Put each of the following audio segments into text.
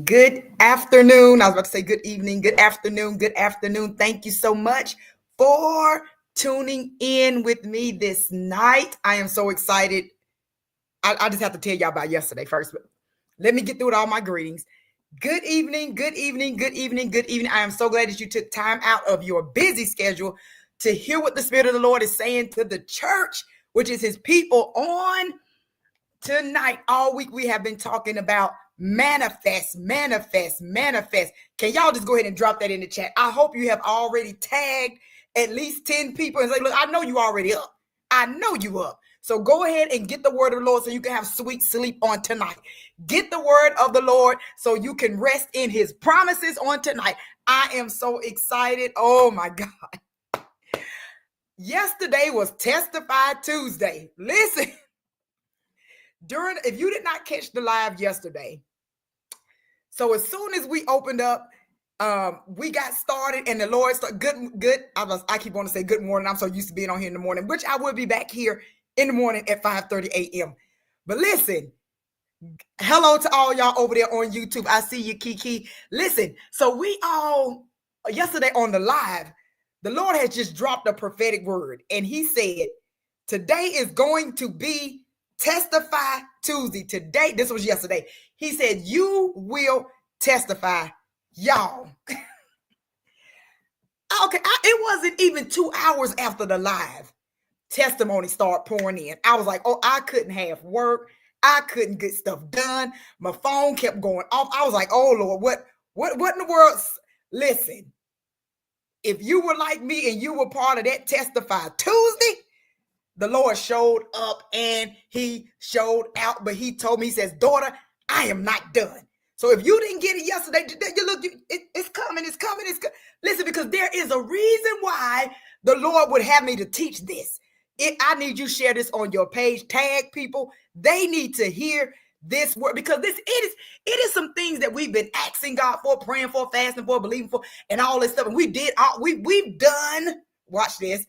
Good afternoon. I was about to say good evening, good afternoon, good afternoon. Thank you so much for tuning in with me this night. I am so excited. I just have to tell y'all about yesterday first, but let me get through with all my greetings. Good evening, good evening, good evening, good evening. I am so glad that you took time out of your busy schedule to hear what the Spirit of the Lord is saying to the church, which is his people on tonight. All week we have been talking about manifest, manifest, manifest. Can y'all just go ahead and drop that in the chat? I hope you have already tagged at least 10 people and say, look, I know you already up. I know you up. So go ahead and get the word of the Lord so you can have sweet sleep on tonight. Get the word of the Lord so you can rest in his promises on tonight. I am so excited. Oh my God. Yesterday was Testify Tuesday. Listen. If you did not catch the live yesterday, so as soon as we opened up, we got started and the Lord started good. I keep wanting to say good morning. I'm so used to being on here in the morning, which I will be back here in the morning at 5:30 a.m. But listen, hello to all y'all over there on YouTube. I see you, Kiki. Listen, so we all yesterday on the live, the Lord has just dropped a prophetic word, and he said, today is going to be Testify Tuesday. Today, this was yesterday. He said, you will testify, y'all. Okay, it wasn't even 2 hours after the live. Testimony started pouring in. I was like, oh, I couldn't have work. I couldn't get stuff done. My phone kept going off. I was like, oh, Lord, what in the world? Listen, if you were like me and you were part of that Testify Tuesday, the Lord showed up and he showed out, but he told me, he says, daughter, I am not done. So if you didn't get it yesterday, it's coming, it's coming, it's coming. Listen, because there is a reason why the Lord would have me to teach this. I need you to share this on your page, tag people. They need to hear this word because it is some things that we've been asking God for, praying for, fasting for, believing for, and all this stuff. And we've done, watch this,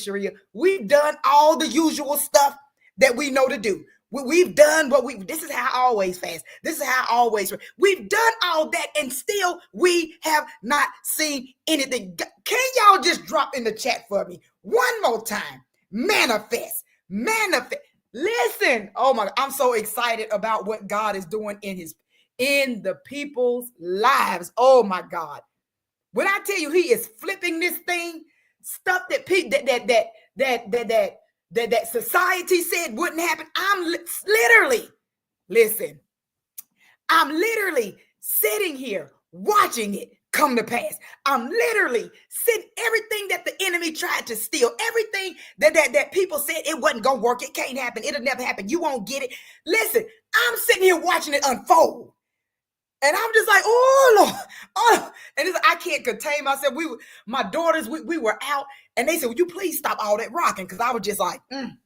Sharia. We've done all the usual stuff that we know to do. We've done this is how I always fast. This is how I always, we've done all that and still we have not seen anything. Can y'all just drop in the chat for me one more time? Manifest. Listen, oh my God, I'm so excited about what God is doing in the people's lives. Oh my God. When I tell you he is flipping this thing, stuff that society said wouldn't happen. I'm literally sitting here watching it come to pass. I'm literally sitting, everything that the enemy tried to steal, everything that people said it wasn't gonna work, it can't happen, it'll never happen, you won't get it. Listen, I'm sitting here watching it unfold. And I'm just like, oh, Lord. Oh, and I can't contain myself. My daughters, we were out and they said, would you please stop all that rocking? Because I was just like, And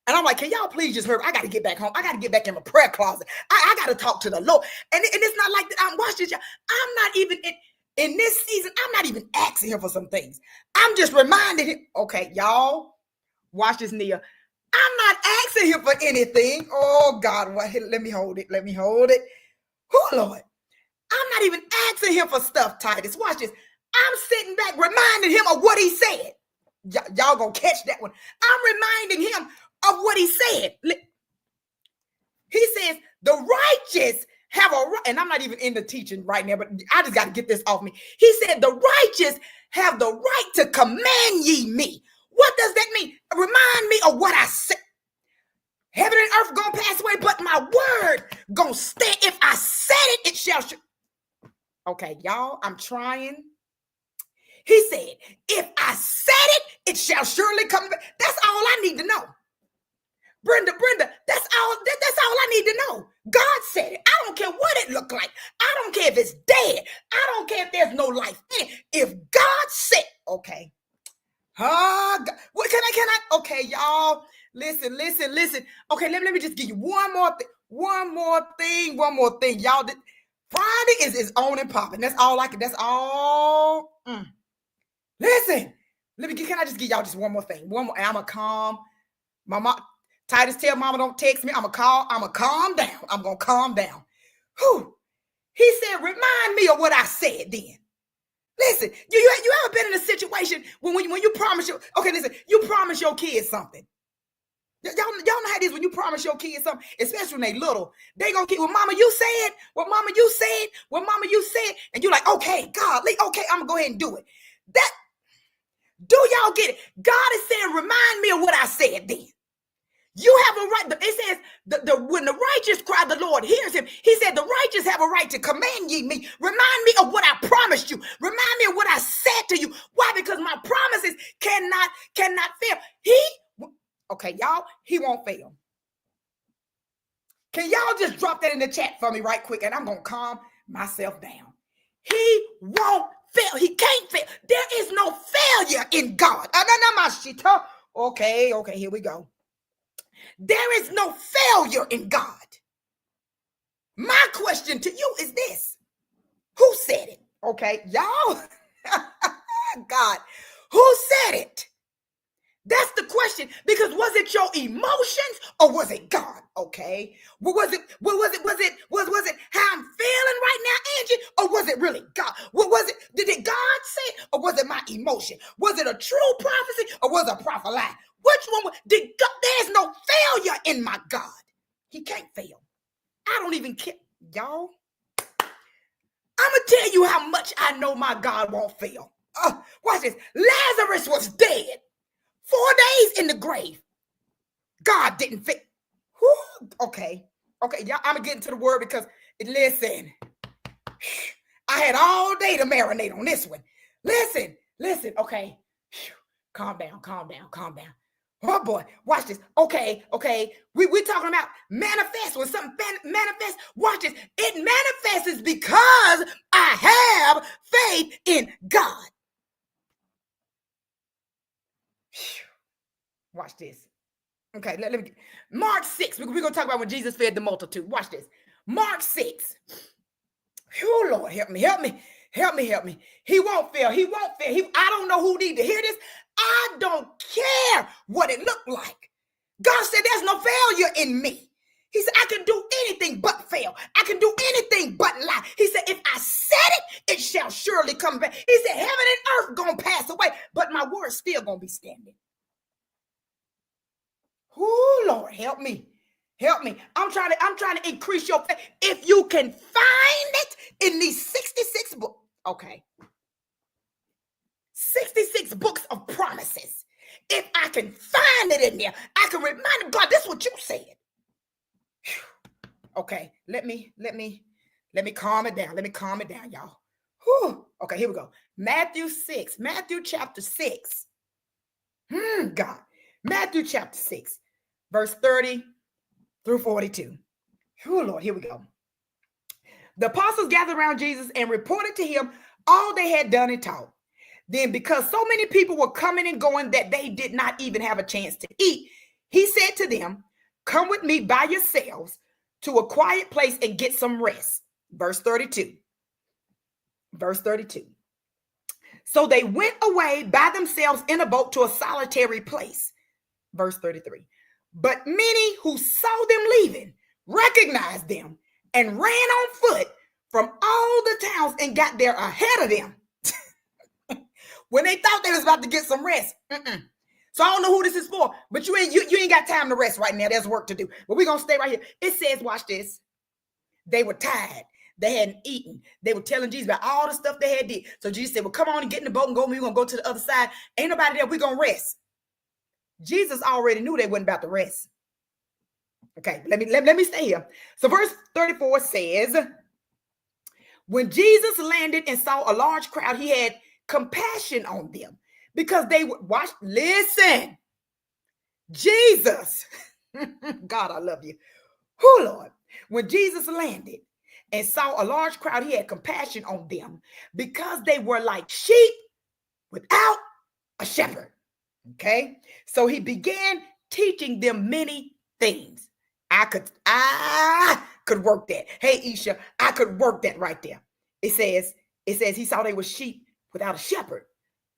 I'm like, can y'all please just hurry? I got to get back home. I got to get back in my prayer closet. I got to talk to the Lord. And it's not like that. I'm watching y'all. I'm not even in this season. I'm not even asking him for some things. I'm just reminding him. Okay, y'all, watch this, Nia. I'm not asking him for anything. Oh, God, let me hold it. Oh, Lord. I'm not even asking him for stuff, Titus. Watch this. I'm sitting back reminding him of what he said. Y'all gonna catch that one. I'm reminding him of what he said. He says, the righteous have a right, and I'm not even in the teaching right now, but I just got to get this off me. He said, the righteous have the right to command ye me. What does that mean? Remind me of what I said. Heaven and earth gonna pass away, but my word gonna stand. If I said it, it shall. Okay, y'all, I'm trying. He said, if I said it, it shall surely come back. That's all I need to know. Brenda, that's all I need to know. God said it. I don't care what it looked like. I don't care if it's dead. I don't care if there's no life in it. If God said, okay. What can I? Okay, y'all, listen. Okay, let me just give you one more thing. Y'all, Friday is on and popping. That's all. Listen, can I just give y'all just one more thing? And I'm going to calm. Mama, Titus tell mama don't text me. I'm going to calm down. I'm going to calm down. Whew. He said, remind me of what I said then. Listen, you ever been in a situation when you promise your, okay, listen, you promise your kids something. Y'all know how it is when you promise your kids something, especially when they little. They gonna keep, well, mama, you said, well, mama, you said, well, mama, you said, and you're like, okay, God, okay, I'm gonna go ahead and do it. That, do y'all get it? God is saying, remind me of what I said then. You have a right. It says, when the righteous cry, the Lord hears him. He said, the righteous have a right to command ye me. Remind me of what I promised you. Remind me of what I said to you. Why? Because my promises cannot fail. Okay, y'all, he won't fail. Can y'all just drop that in the chat for me right quick? And I'm going to calm myself down. He won't fail. He can't fail. There is no failure in God. Okay, here we go. There is no failure in God. My question to you is this. Who said it? Okay, y'all. God, who said it? That's the question. Because was it your emotions or was it God? Okay. Was it how I'm feeling right now, Angie? Or was it really God? What was it? Did it God say it or was it my emotion? Was it a true prophecy or was it a prophet lie? Which one? Did God? There's no failure in my God. He can't fail. I don't even care. Y'all, I'm going to tell you how much I know my God won't fail. Watch this. Lazarus was dead. 4 days in the grave. God didn't fail. Okay, y'all, I'm going to get into the word because, listen, I had all day to marinate on this one. Listen, okay. Calm down. Oh boy, watch this. Okay. We're talking about manifest. When something manifests, watch this. It manifests because I have faith in God. Watch this. Okay, let me. Mark 6. We're going to talk about when Jesus fed the multitude. Watch this. Mark 6. Oh, Lord, help me. He won't fail. I don't know who need to hear this. I don't care what it looked like. God said there's no failure in me. He said I can do anything but fail. I can do anything but lie. He said if I said it, it shall surely come back. He said heaven and earth going to pass away, but my word's still going to be standing. Oh, Lord, help me. I'm trying to increase your faith. If you can find it in these 66 books, okay. 66 books of promises. If I can find it in there, I can remind him, God, this is what you said. Okay, let me calm it down, y'all. Okay, here we go. Matthew chapter 6. God. Matthew chapter 6, verse 30 through 42. Oh, Lord, here we go. The apostles gathered around Jesus and reported to him all they had done and taught. Then, because so many people were coming and going that they did not even have a chance to eat, he said to them, come with me by yourselves to a quiet place and get some rest. Verse 32. So they went away by themselves in a boat to a solitary place. Verse 33. But many who saw them leaving recognized them and ran on foot from all the towns and got there ahead of them. When they thought they was about to get some rest. So I don't know who this is for, but you ain't got time to rest right now. There's work to do. But we're going to stay right here. It says, watch this. They were tired. They hadn't eaten. They were telling Jesus about all the stuff they had did. So Jesus said, well, come on and get in the boat and go. We're going to go to the other side. Ain't nobody there. We're going to rest. Jesus already knew they wasn't about to rest. Okay, let me stay here. So verse 34 says, when Jesus landed and saw a large crowd, he had compassion on them because they would watch. Listen, Jesus, God, I love you. Oh, Lord. When Jesus landed and saw a large crowd, he had compassion on them because they were like sheep without a shepherd. Okay, so he began teaching them many things. I could work that. Hey, Isha, I could work that right there. It says he saw they were sheep without a shepherd.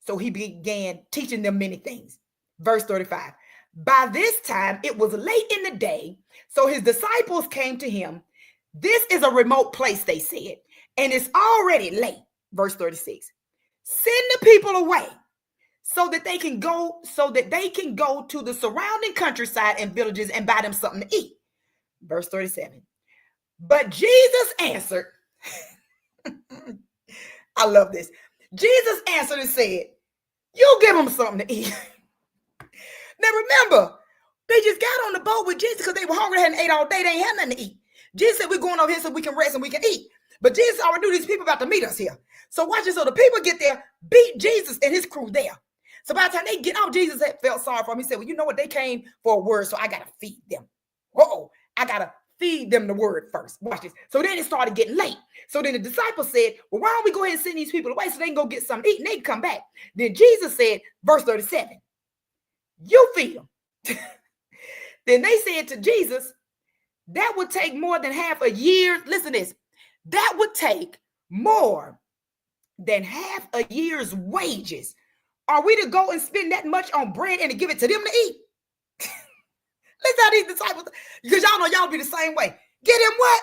So he began teaching them many things. Verse 35. By this time, it was late in the day. So his disciples came to him. This is a remote place, they said. and it's already late. Verse 36. Send the people away so that they can go to the surrounding countryside and villages and buy them something to eat. Verse 37. But Jesus answered, I love this. Jesus answered and said, you give them something to eat. Now remember, they just got on the boat with Jesus because they were hungry, hadn't ate all day. They ain't had nothing to eat. Jesus said, we're going over here so we can rest and we can eat. But Jesus already knew these people about to meet us here. So watch it. So the people get there, beat Jesus and his crew there. So by the time they get out, Jesus had felt sorry for them. He said, well, you know what? They came for a word, so I got to feed them. I got to feed them the word first. Watch this. So then it started getting late. So then the disciples said, well, why don't we go ahead and send these people away so they can go get something to eat and they can come back. Then Jesus said, verse 37, you feed them. Then they said to Jesus, that would take more than half a year. Listen to this. That would take more than half a year's wages. Are we to go and spend that much on bread and to give it to them to eat? Listen how these disciples, because y'all know y'all be the same way. Get him what?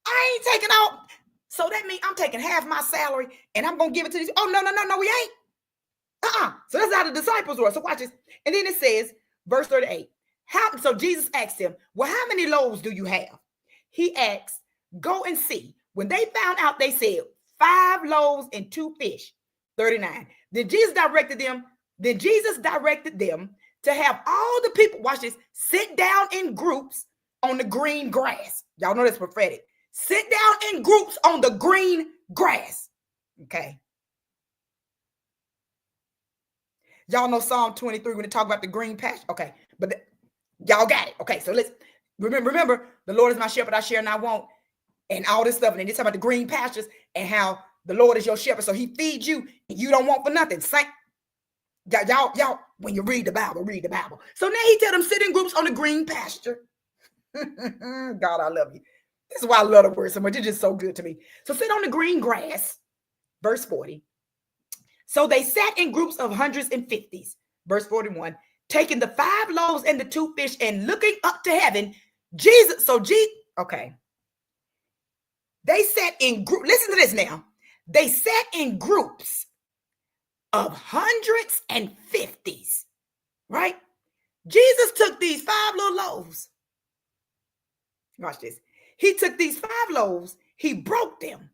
I ain't taking out. So that means I'm taking half my salary and I'm going to give it to these. Oh, no, we ain't. So that's how the disciples were. So watch this. And then it says, verse 38. So Jesus asked him, well, how many loaves do you have? He asked, go and see. When they found out, they said 5 loaves and 2 fish. 39. Then Jesus directed them to have all the people, watch this, sit down in groups on the green grass. Y'all know that's prophetic. Sit down in groups on the green grass. Okay. Y'all know Psalm 23 when they talk about the green pasture. Okay. But y'all got it. Okay. So let's remember, the Lord is my shepherd, I shall not want, and all this stuff. And then they talk about the green pastures and how the Lord is your shepherd. So he feeds you and you don't want for nothing. Y'all, when you read the Bible, read the Bible. So now he tell them sit in groups on the green pasture. God, I love you. This is why I love the word so much. It's just so good to me. So sit on the green grass. Verse 40. So they sat in groups of hundreds and fifties. Verse 41. Taking the 5 loaves and the 2 fish and looking up to heaven. Okay. They sat in groups. Listen to this now. They sat in groups of hundreds and fifties, right? Jesus took these 5 little loaves. Watch this. He took these 5 loaves, he broke them.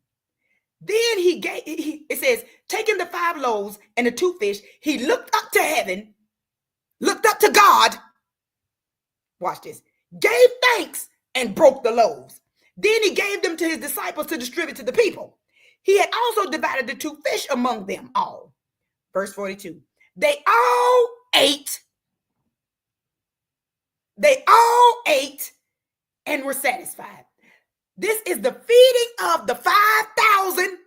Then it says, taking the 5 loaves and the 2 fish, he looked up to heaven, looked up to God. Watch this. Gave thanks and broke the loaves. Then he gave them to his disciples to distribute to the people. He had also divided the 2 fish among them all. Verse 42. They all ate and were satisfied. This is the feeding of the 5,000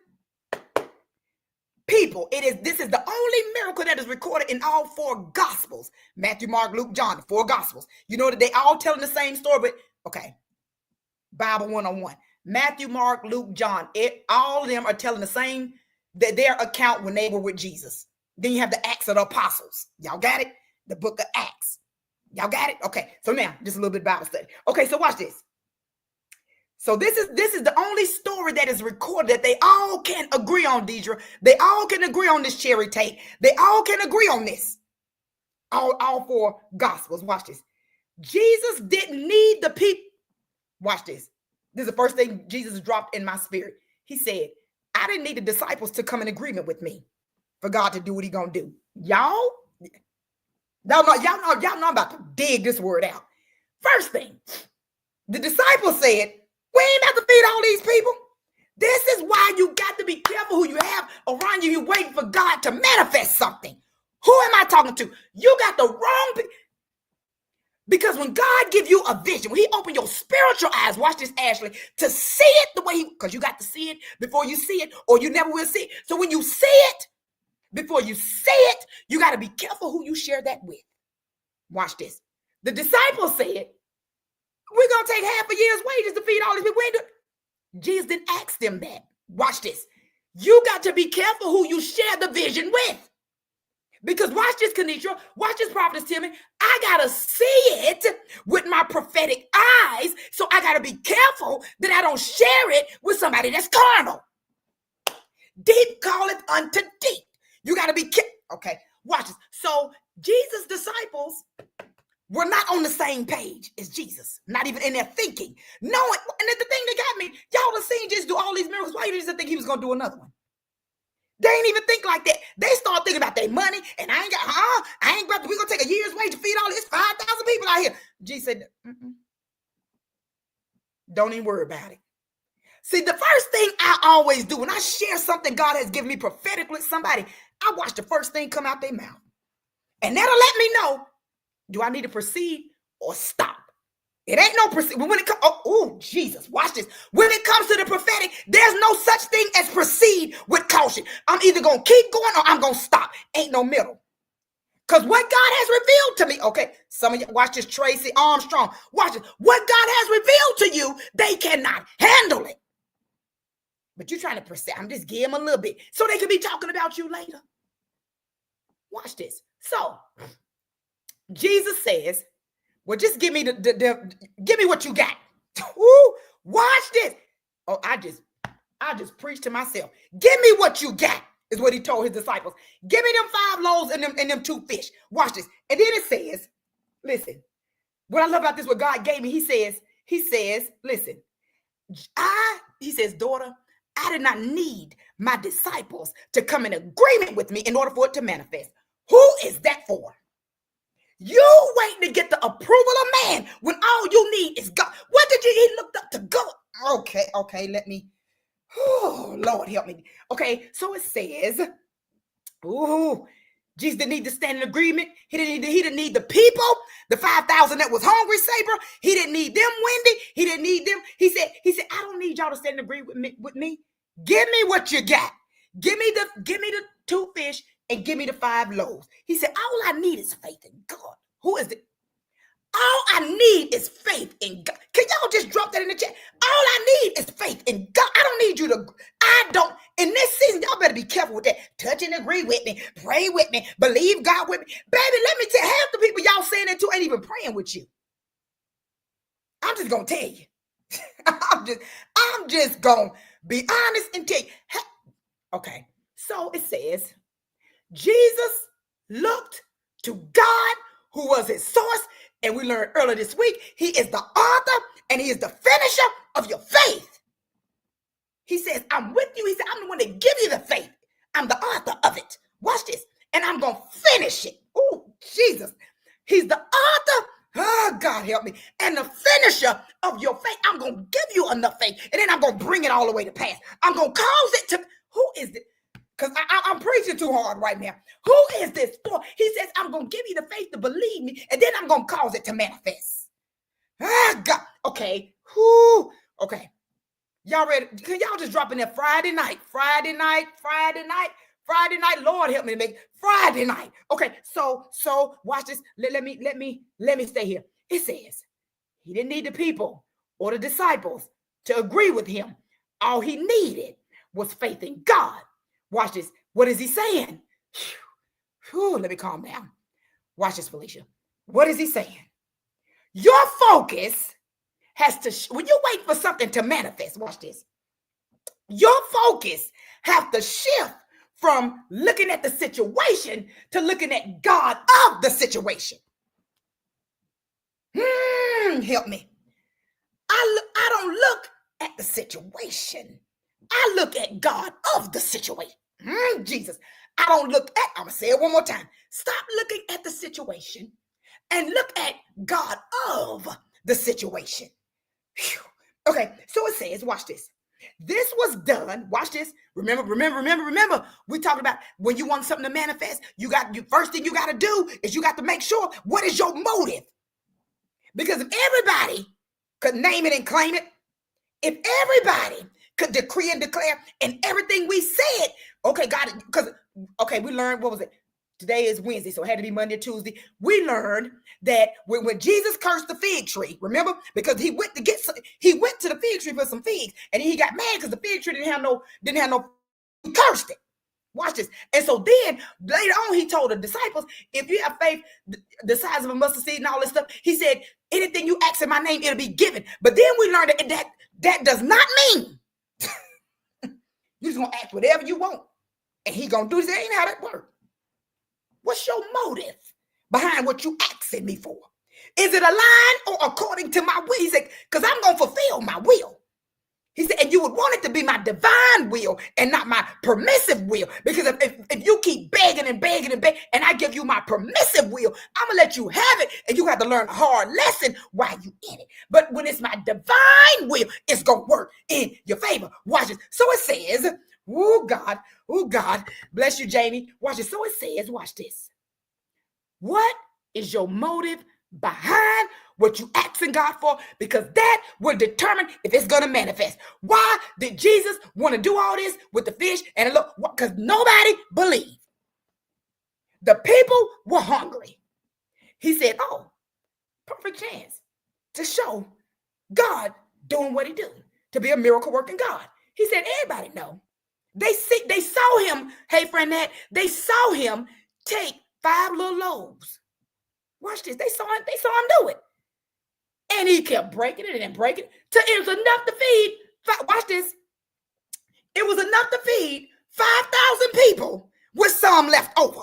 people. This is the only miracle that is recorded in all 4 gospels. Matthew, Mark, Luke, John, the 4 gospels. You know that they all telling the same story, but okay. Bible 101. Matthew, Mark, Luke, John, all of them are telling the same, their account when they were with Jesus. Then you have the Acts of the Apostles. Y'all got it? The book of Acts. Y'all got it? Okay. So now, just a little bit of Bible study. Okay, so watch this. So this is the only story that is recorded that they all can agree on, Deidre. They all can agree on this, Cherry Tate. They all can agree on this. All 4 gospels. Watch this. Jesus didn't need the people. Watch this. This is the first thing Jesus dropped in my spirit. He said, I didn't need the disciples to come in agreement with me for God to do what He's gonna do. Y'all know I'm about to dig this word out. First thing, the disciples said, we ain't about to feed all these people. This is why you got to be careful who you have around you. You're waiting for God to manifest something. Who am I talking to? You got the wrong people. Because when God gives you a vision, when He opens your spiritual eyes, watch this, Ashley, to see it the way because you got to see it before you see it, or you never will see it. So when you see it, before you see it, you got to be careful who you share that with. Watch this. The disciples said, we're going to take half a year's wages to feed all these people. Jesus didn't ask them that. Watch this. You got to be careful who you share the vision with. Because watch this, Kanisha. Watch this, Prophetess Timmy. I got to see it with my prophetic eyes. So I got to be careful that I don't share it with somebody that's carnal. Deep calleth unto deep. You got to be careful. Okay, watch this. So Jesus' disciples were not on the same page as Jesus, not even in their thinking. Knowing, and the thing that got me, y'all have seen Jesus do all these miracles. Why you just think he was going to do another one? They ain't even think like that. They start thinking about their money, and we're going to take a year's wage to feed all this 5,000 people out here. Jesus said, don't even worry about it. See, the first thing I always do when I share something God has given me prophetically with somebody, I watch the first thing come out their mouth. And that'll let me know, do I need to proceed or stop? It ain't no proceed. When it comes, oh, Jesus, watch this. When it comes to the prophetic, there's no such thing as proceed with caution. I'm either going to keep going or I'm going to stop. Ain't no middle. Because what God has revealed to me, okay, some of you, watch this, Tracy Armstrong, watch this. What God has revealed to you, they cannot handle it. But you're trying to proceed. I'm just giving them a little bit so they can be talking about you later. Watch this. So, Jesus says, well, just give me give me what you got. Ooh, watch this. Oh, I just preached to myself. Give me what you got, is what he told his disciples. Give me them 5 loaves and them 2 fish. Watch this. And then it says, listen, what I love about this, what God gave me, he says, listen, he says, daughter, I did not need my disciples to come in agreement with me in order for it to manifest. Who is that for? You waiting to get the approval of man when all you need is God. What did he looked up to God? Okay, let me. Oh, Lord, help me. Okay, so it says, Jesus didn't need to stand in agreement. He didn't need the people, the 5,000 that was hungry, Saber. He didn't need them, Wendy. He didn't need them. He said, I don't need y'all to stand in agreement with me. Give me what you got. Give me the 2 fish and give me the 5 loaves. He said, all I need is faith in God. Who is it? All I need is faith in God. Can y'all just drop that in the chat? All I need is faith in God. I don't need you to, in this season, y'all better be careful with that. Touch and agree with me. Pray with me. Believe God with me. Baby, let me tell you, half the people y'all saying it to ain't even praying with you. I'm just going to tell you. I'm just going to be honest and tell you. Okay, so it says, Jesus looked to God, who was his source, and we learned earlier this week, he is the author and he is the finisher of your faith. He says, I'm with you. He said, I'm the one that give you the faith. I'm the author of it. Watch this. And I'm going to finish it. Oh, Jesus. He's the author. Oh, God help me. And the finisher of your faith. I'm going to give you enough faith. And then I'm going to bring it all the way to pass. I'm going to cause it to, who is it? Because I'm preaching too hard right now. Who is this for? He says, I'm going to give you the faith to believe me, and then I'm going to cause it to manifest. Ah, God. Okay. Whoo. Okay. Y'all ready? Can y'all just drop in there Friday night? Lord help me make Friday night. Okay. So watch this. Let me stay here. It says he didn't need the people or the disciples to agree with him. All he needed was faith in God. Watch this. What is he saying? Let me calm down. Watch this, Felicia. What is he saying? Your focus has to, when you wait for something to manifest, watch this. Your focus has to shift from looking at the situation to looking at God of the situation. Help me. I don't look at the situation. I look at God of the situation. Jesus. I don't look at, I'm going to say it one more time. Stop looking at the situation and look at God of the situation. Whew. Okay, so it says, watch this. This was done, watch this. Remember. We talked about when you want something to manifest, first thing you got to do is you got to make sure what is your motive. Because if everybody could name it and claim it, if everybody could decree and declare and everything we said, okay, God, because, okay, we learned, what was it? Today is Wednesday, so it had to be Monday, Tuesday. We learned that when Jesus cursed the fig tree, remember? Because he went to the fig tree for some figs, and he got mad because the fig tree didn't have no, he cursed it. Watch this. And so then later on, he told the disciples, if you have faith the size of a mustard seed and all this stuff, he said, anything you ask in my name, it'll be given. But then we learned that does not mean You just gonna ask whatever you want, and he gonna do this. That ain't how that works. What's your motive behind what you asking me for? Is it aligned or according to my will? He said, because I'm gonna fulfill my will. He said, and you would want it to be my divine will and not my permissive will. Because if you keep begging and begging and begging, and I give you my permissive will, I'm going to let you have it. And you have to learn a hard lesson while you in it. But when it's my divine will, it's going to work in your favor. Watch it. So it says, oh God, bless you, Janie. Watch it. So it says, watch this. What is your motive behind what you asking God for? Because that will determine if it's going to manifest. Why did Jesus want to do all this with the fish? And look, because nobody believed. The people were hungry. He said, oh, perfect chance to show God doing what he do, to be a miracle working God. He said, everybody know. They saw him, hey, friend, that they saw him take 5 little loaves. Watch this. They saw him do it. And he kept breaking it and breaking it till it was enough to feed. Watch this. It was enough to feed 5,000 people with some left over.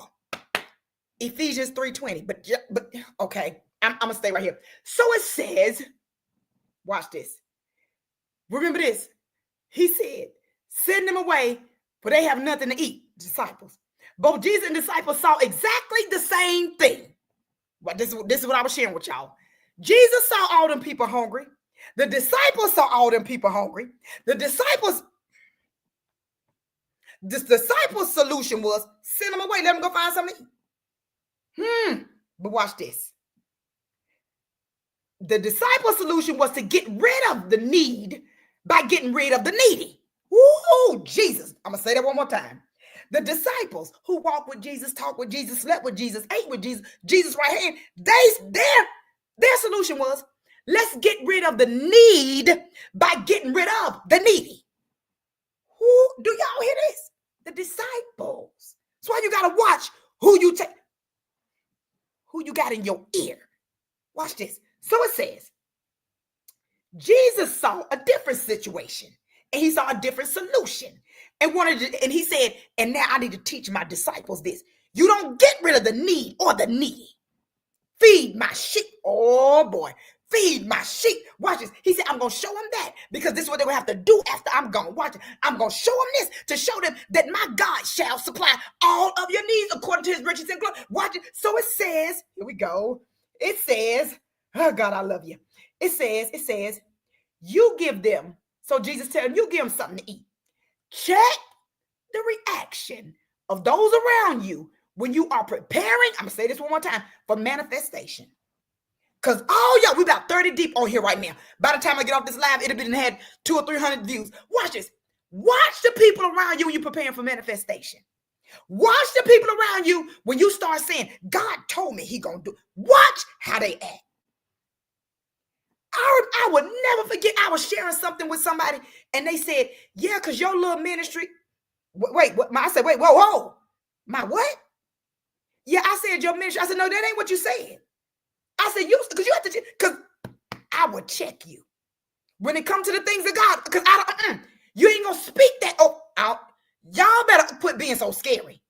Ephesians 3:20. But okay, I'm going to stay right here. So it says, watch this. Remember this. He said, send them away, for they have nothing to eat, disciples. Both Jesus and disciples saw exactly the same thing. But this is what I was sharing with y'all. Jesus saw all them people hungry. The disciples saw all them people hungry. The disciples' solution was send them away, let them go find something to eat. But watch this. The disciples' solution was to get rid of the need by getting rid of the needy. Ooh, Jesus. I'm going to say that one more time. The disciples who walked with Jesus, talked with Jesus, slept with Jesus, ate with Jesus, Jesus' right hand, their solution was, let's get rid of the need by getting rid of the needy. Who do y'all hear this? The disciples. That's why you got to watch who you got in your ear. Watch this. So it says, Jesus saw a different situation and he saw a different solution and he said, and now I need to teach my disciples this. You don't get rid of the need or the needy. Feed my sheep. Oh boy. Feed my sheep. Watch this. He said, I'm going to show them that because this is what they will have to do after I'm gone. Watch it. I'm going to show them this to show them that my God shall supply all of your needs according to his riches and glory. Watch it. So it says, here we go. It says, oh God, I love you. It says, you give them. So Jesus tells them, you give them something to eat. Check the reaction of those around you when you are preparing, I'm going to say this one more time, for manifestation. Because we about 30 deep on here right now. By the time I get off this live, it'll been had 200 or 300 views. Watch this. Watch the people around you when you're preparing for manifestation. Watch the people around you when you start saying, God told me he going to do. Watch how they act. I would never forget, I was sharing something with somebody and they said, yeah, because your little ministry. Wait, what? I said, wait, whoa. My what? Yeah, I said your ministry. I said, no, that ain't what you said. I said, because you have to, because I would check you when it comes to the things of God. Because you ain't going to speak that out. Y'all better quit being so scary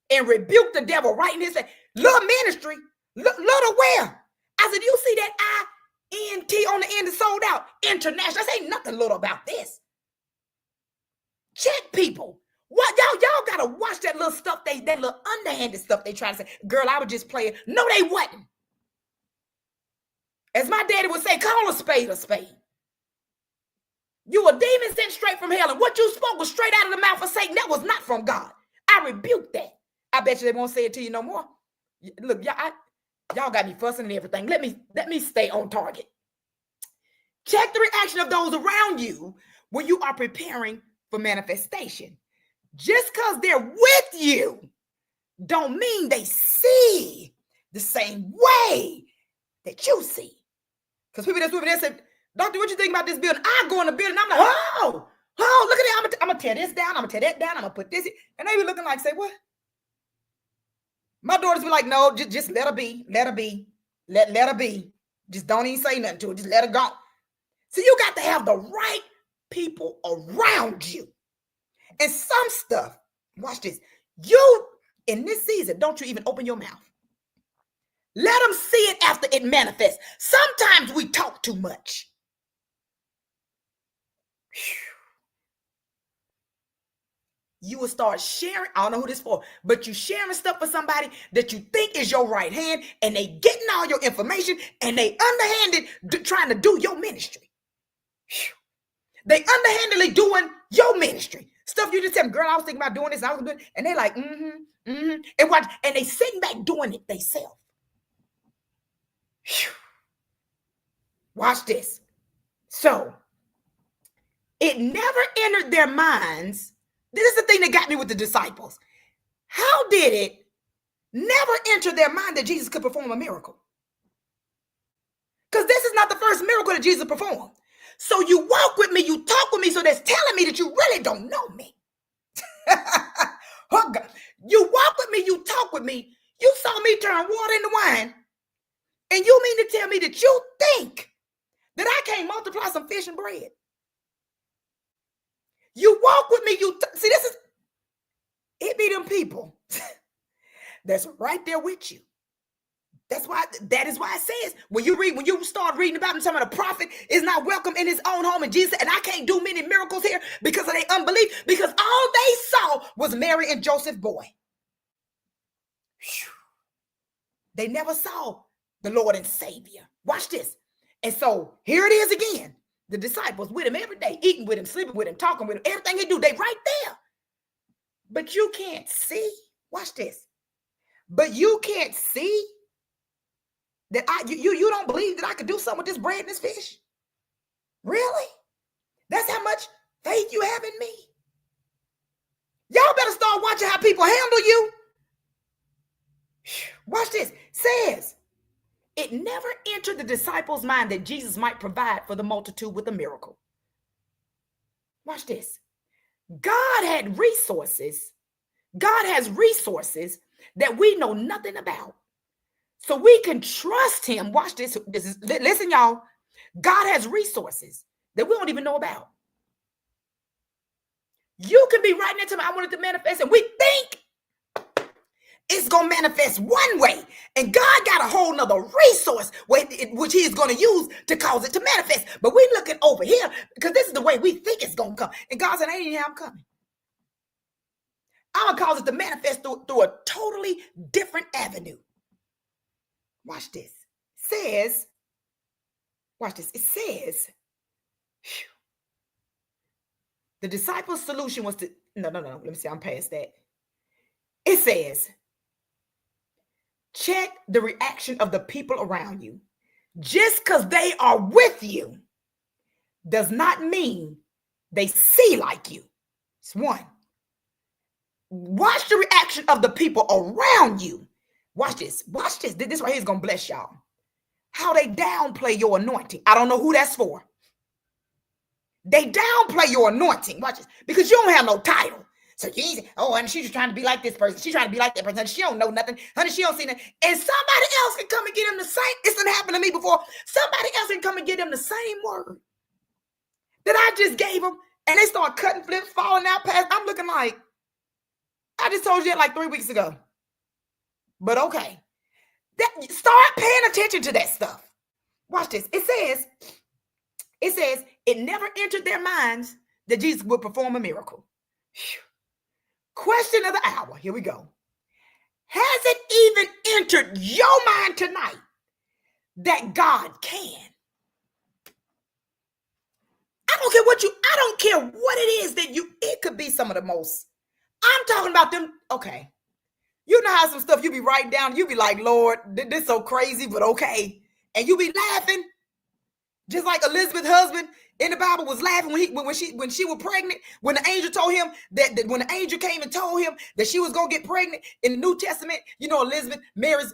and rebuke the devil right in his face. Little ministry, little where? I said, you see that INT on the end is sold out. International. I say nothing little about this. Check people. What y'all gotta watch that little stuff, that little underhanded stuff they try to say. Girl, I was just playing. No, they wasn't. As my daddy would say, call a spade a spade. You a demon sent straight from hell, and what you spoke was straight out of the mouth of Satan. That was not from God. I rebuke that. I bet you they won't say it to you no more. Look, y'all got me fussing and everything. Let me stay on target. Check the reaction of those around you when you are preparing for manifestation. Just because they're with you don't mean they see the same way that you see. Because people that's with me, they say, Doctor, what you think about this building? I go in the building, I'm like, oh, look at it. I'm going to tear this down. I'm going to tear that down. I'm going to put this in. And they be looking like, say, what? My daughters be like, no, just let her be. Let her be. Let her be. Just don't even say nothing to her. Just let her go. So you got to have the right people around you. And some stuff, watch this, you, in this season, don't you even open your mouth. Let them see it after it manifests. Sometimes we talk too much. You will start sharing, I don't know who this for, but you sharing stuff with somebody that you think is your right hand, and they getting all your information, and they underhanded trying to do your ministry. They underhandedly doing your ministry. Stuff you just tell them, girl, I was thinking about doing this, I was doing it, and they like, and watch, and they sitting back doing it themselves. Watch this. So it never entered their minds. This is the thing that got me with the disciples. How did it never enter their mind that Jesus could perform a miracle? Because this is not the first miracle that Jesus performed. So you walk with me, you talk with me, so that's telling me that you really don't know me. You walk with me, you talk with me, you saw me turn water into wine, and you mean to tell me that you think that I can't multiply some fish and bread? You walk with me, see, this is, it be them people that's right there with you. That is why it says, when you start reading about him, some of the prophet is not welcome in his own home, and Jesus said, and I can't do many miracles here because of their unbelief, because all they saw was Mary and Joseph's boy. They never saw the Lord and Savior. Watch this. And so here it is again. The disciples with him every day, eating with him, sleeping with him, talking with him, everything he do, they right there. But you can't see. Watch this. But you can't see that you don't believe that I could do something with this bread and this fish? Really? That's how much faith you have in me? Y'all better start watching how people handle you. Watch this. Says, it never entered the disciples' mind that Jesus might provide for the multitude with a miracle. Watch this. God had resources. God has resources that we know nothing about. So we can trust him. Watch this. Listen, y'all. God has resources that we don't even know about. You can be right next to me. I want it to manifest, and we think it's going to manifest one way, and God got a whole nother resource which he's going to use to cause it to manifest. But we looking over here because this is the way we think it's going to come. And God said, ain't how I'm coming. I'm going to cause it to manifest through a totally different avenue. Watch this. Watch this. It says, the disciples' solution was to, no. Let me see. I'm past that. It says, check the reaction of the people around you. Just because they are with you does not mean they see like you. It's one. Watch the reaction of the people around you. Watch this. Watch this. This right here is going to bless y'all. How they downplay your anointing. I don't know who that's for. They downplay your anointing. Watch this. Because you don't have no title. So you ain't, and she's just trying to be like this person. She's trying to be like that person. She don't know nothing. Honey, she don't see nothing. And somebody else can come and get him the same. It's done happened to me before. Somebody else can come and get him the same word that I just gave them. And they start cutting flips, falling out past. I'm looking like, I just told you that like 3 weeks ago. But okay. Start paying attention to that stuff. Watch this. It says, it never entered their minds that Jesus would perform a miracle. Whew. Question of the hour. Here we go. Has it even entered your mind tonight that God can? I don't care what it is that it could be some of the most. I'm talking about them. Okay. You know how some stuff you be writing down, you be like, Lord, this is so crazy, but okay. And you be laughing. Just like Elizabeth's husband in the Bible was laughing when she was pregnant, when the angel told him that when the angel came and told him that she was going to get pregnant in the New Testament, you know, Elizabeth, Mary's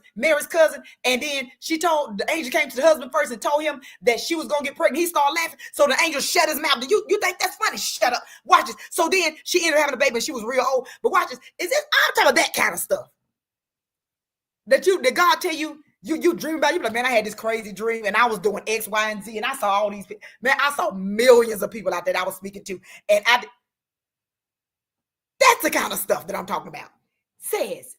cousin, and then the angel came to the husband first and told him that she was going to get pregnant. He started laughing. So the angel shut his mouth. You think that's funny? Shut up. Watch this. So then she ended up having a baby and she was real old. But watch this. I'm talking about that kind of stuff. That God tell you, you dream about. You be like, man, I had this crazy dream and I was doing X, Y, and Z, and I saw all these people. Man, I saw millions of people out there that I was speaking to, and That's the kind of stuff that I'm talking about. Says,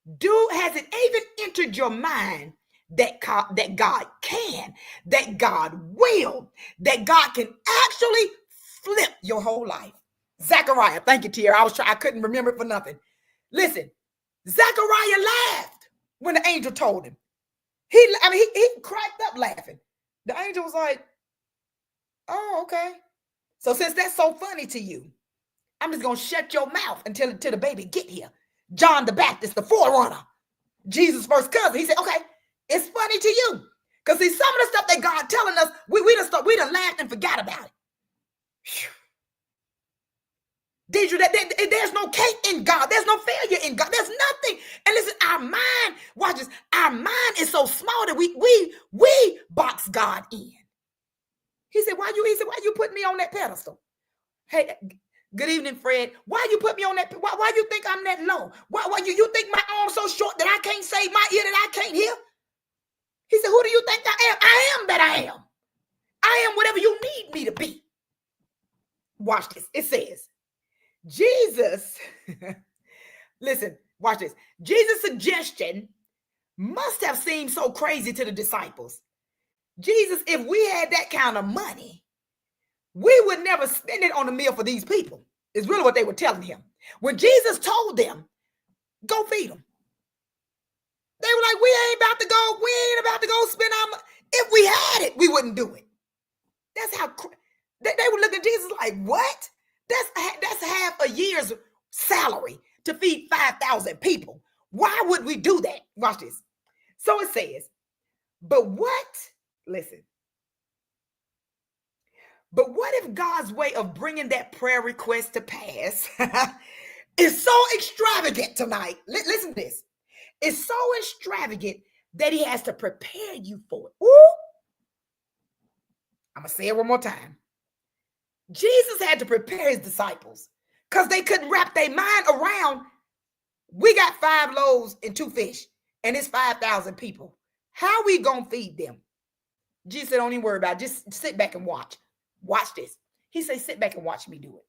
has it even entered your mind that God can, that God will, that God can actually flip your whole life? Zechariah, thank you, Tier. I couldn't remember it for nothing. Listen, Zechariah laughed when the angel told him. He cracked up laughing. The angel was like, oh, okay. So since that's so funny to you, I'm just going to shut your mouth until the baby get here. John the Baptist, the forerunner, Jesus' first cousin. He said, okay, it's funny to you. Because see, some of the stuff that God telling us, we done laughed and forgot about it. Whew. There's no cake in God. There's no failure in God. There's nothing. And listen, our mind, watch this, our mind is so small that we box God in. He said, why you put me on that pedestal? Hey, good evening, Fred. Why you put me on that? Why you think I'm that low? Why you think my arm's so short that I can't save my ear that I can't hear? He said, who do you think I am? I am that I am. I am whatever you need me to be. Watch this. It says, Jesus, listen, watch this. Jesus' suggestion must have seemed so crazy to the disciples. Jesus, if we had that kind of money, we would never spend it on a meal for these people. Is really what they were telling him. When Jesus told them, go feed them. They were like, we ain't about to go spend our money. If we had it, we wouldn't do it. That's how they would look at Jesus like, what? That's half a year's salary to feed 5,000 people. Why would we do that? Watch this. So it says, but what? Listen. But what if God's way of bringing that prayer request to pass is so extravagant tonight? Listen to this. It's so extravagant that he has to prepare you for it. Ooh. I'm going to say it one more time. Jesus had to prepare his disciples because they couldn't wrap their mind around, we got 5 loaves and 2 fish, and it's 5,000 people. How we going to feed them? Jesus said, don't even worry about it. Just sit back and watch. Watch this. He said, sit back and watch me do it.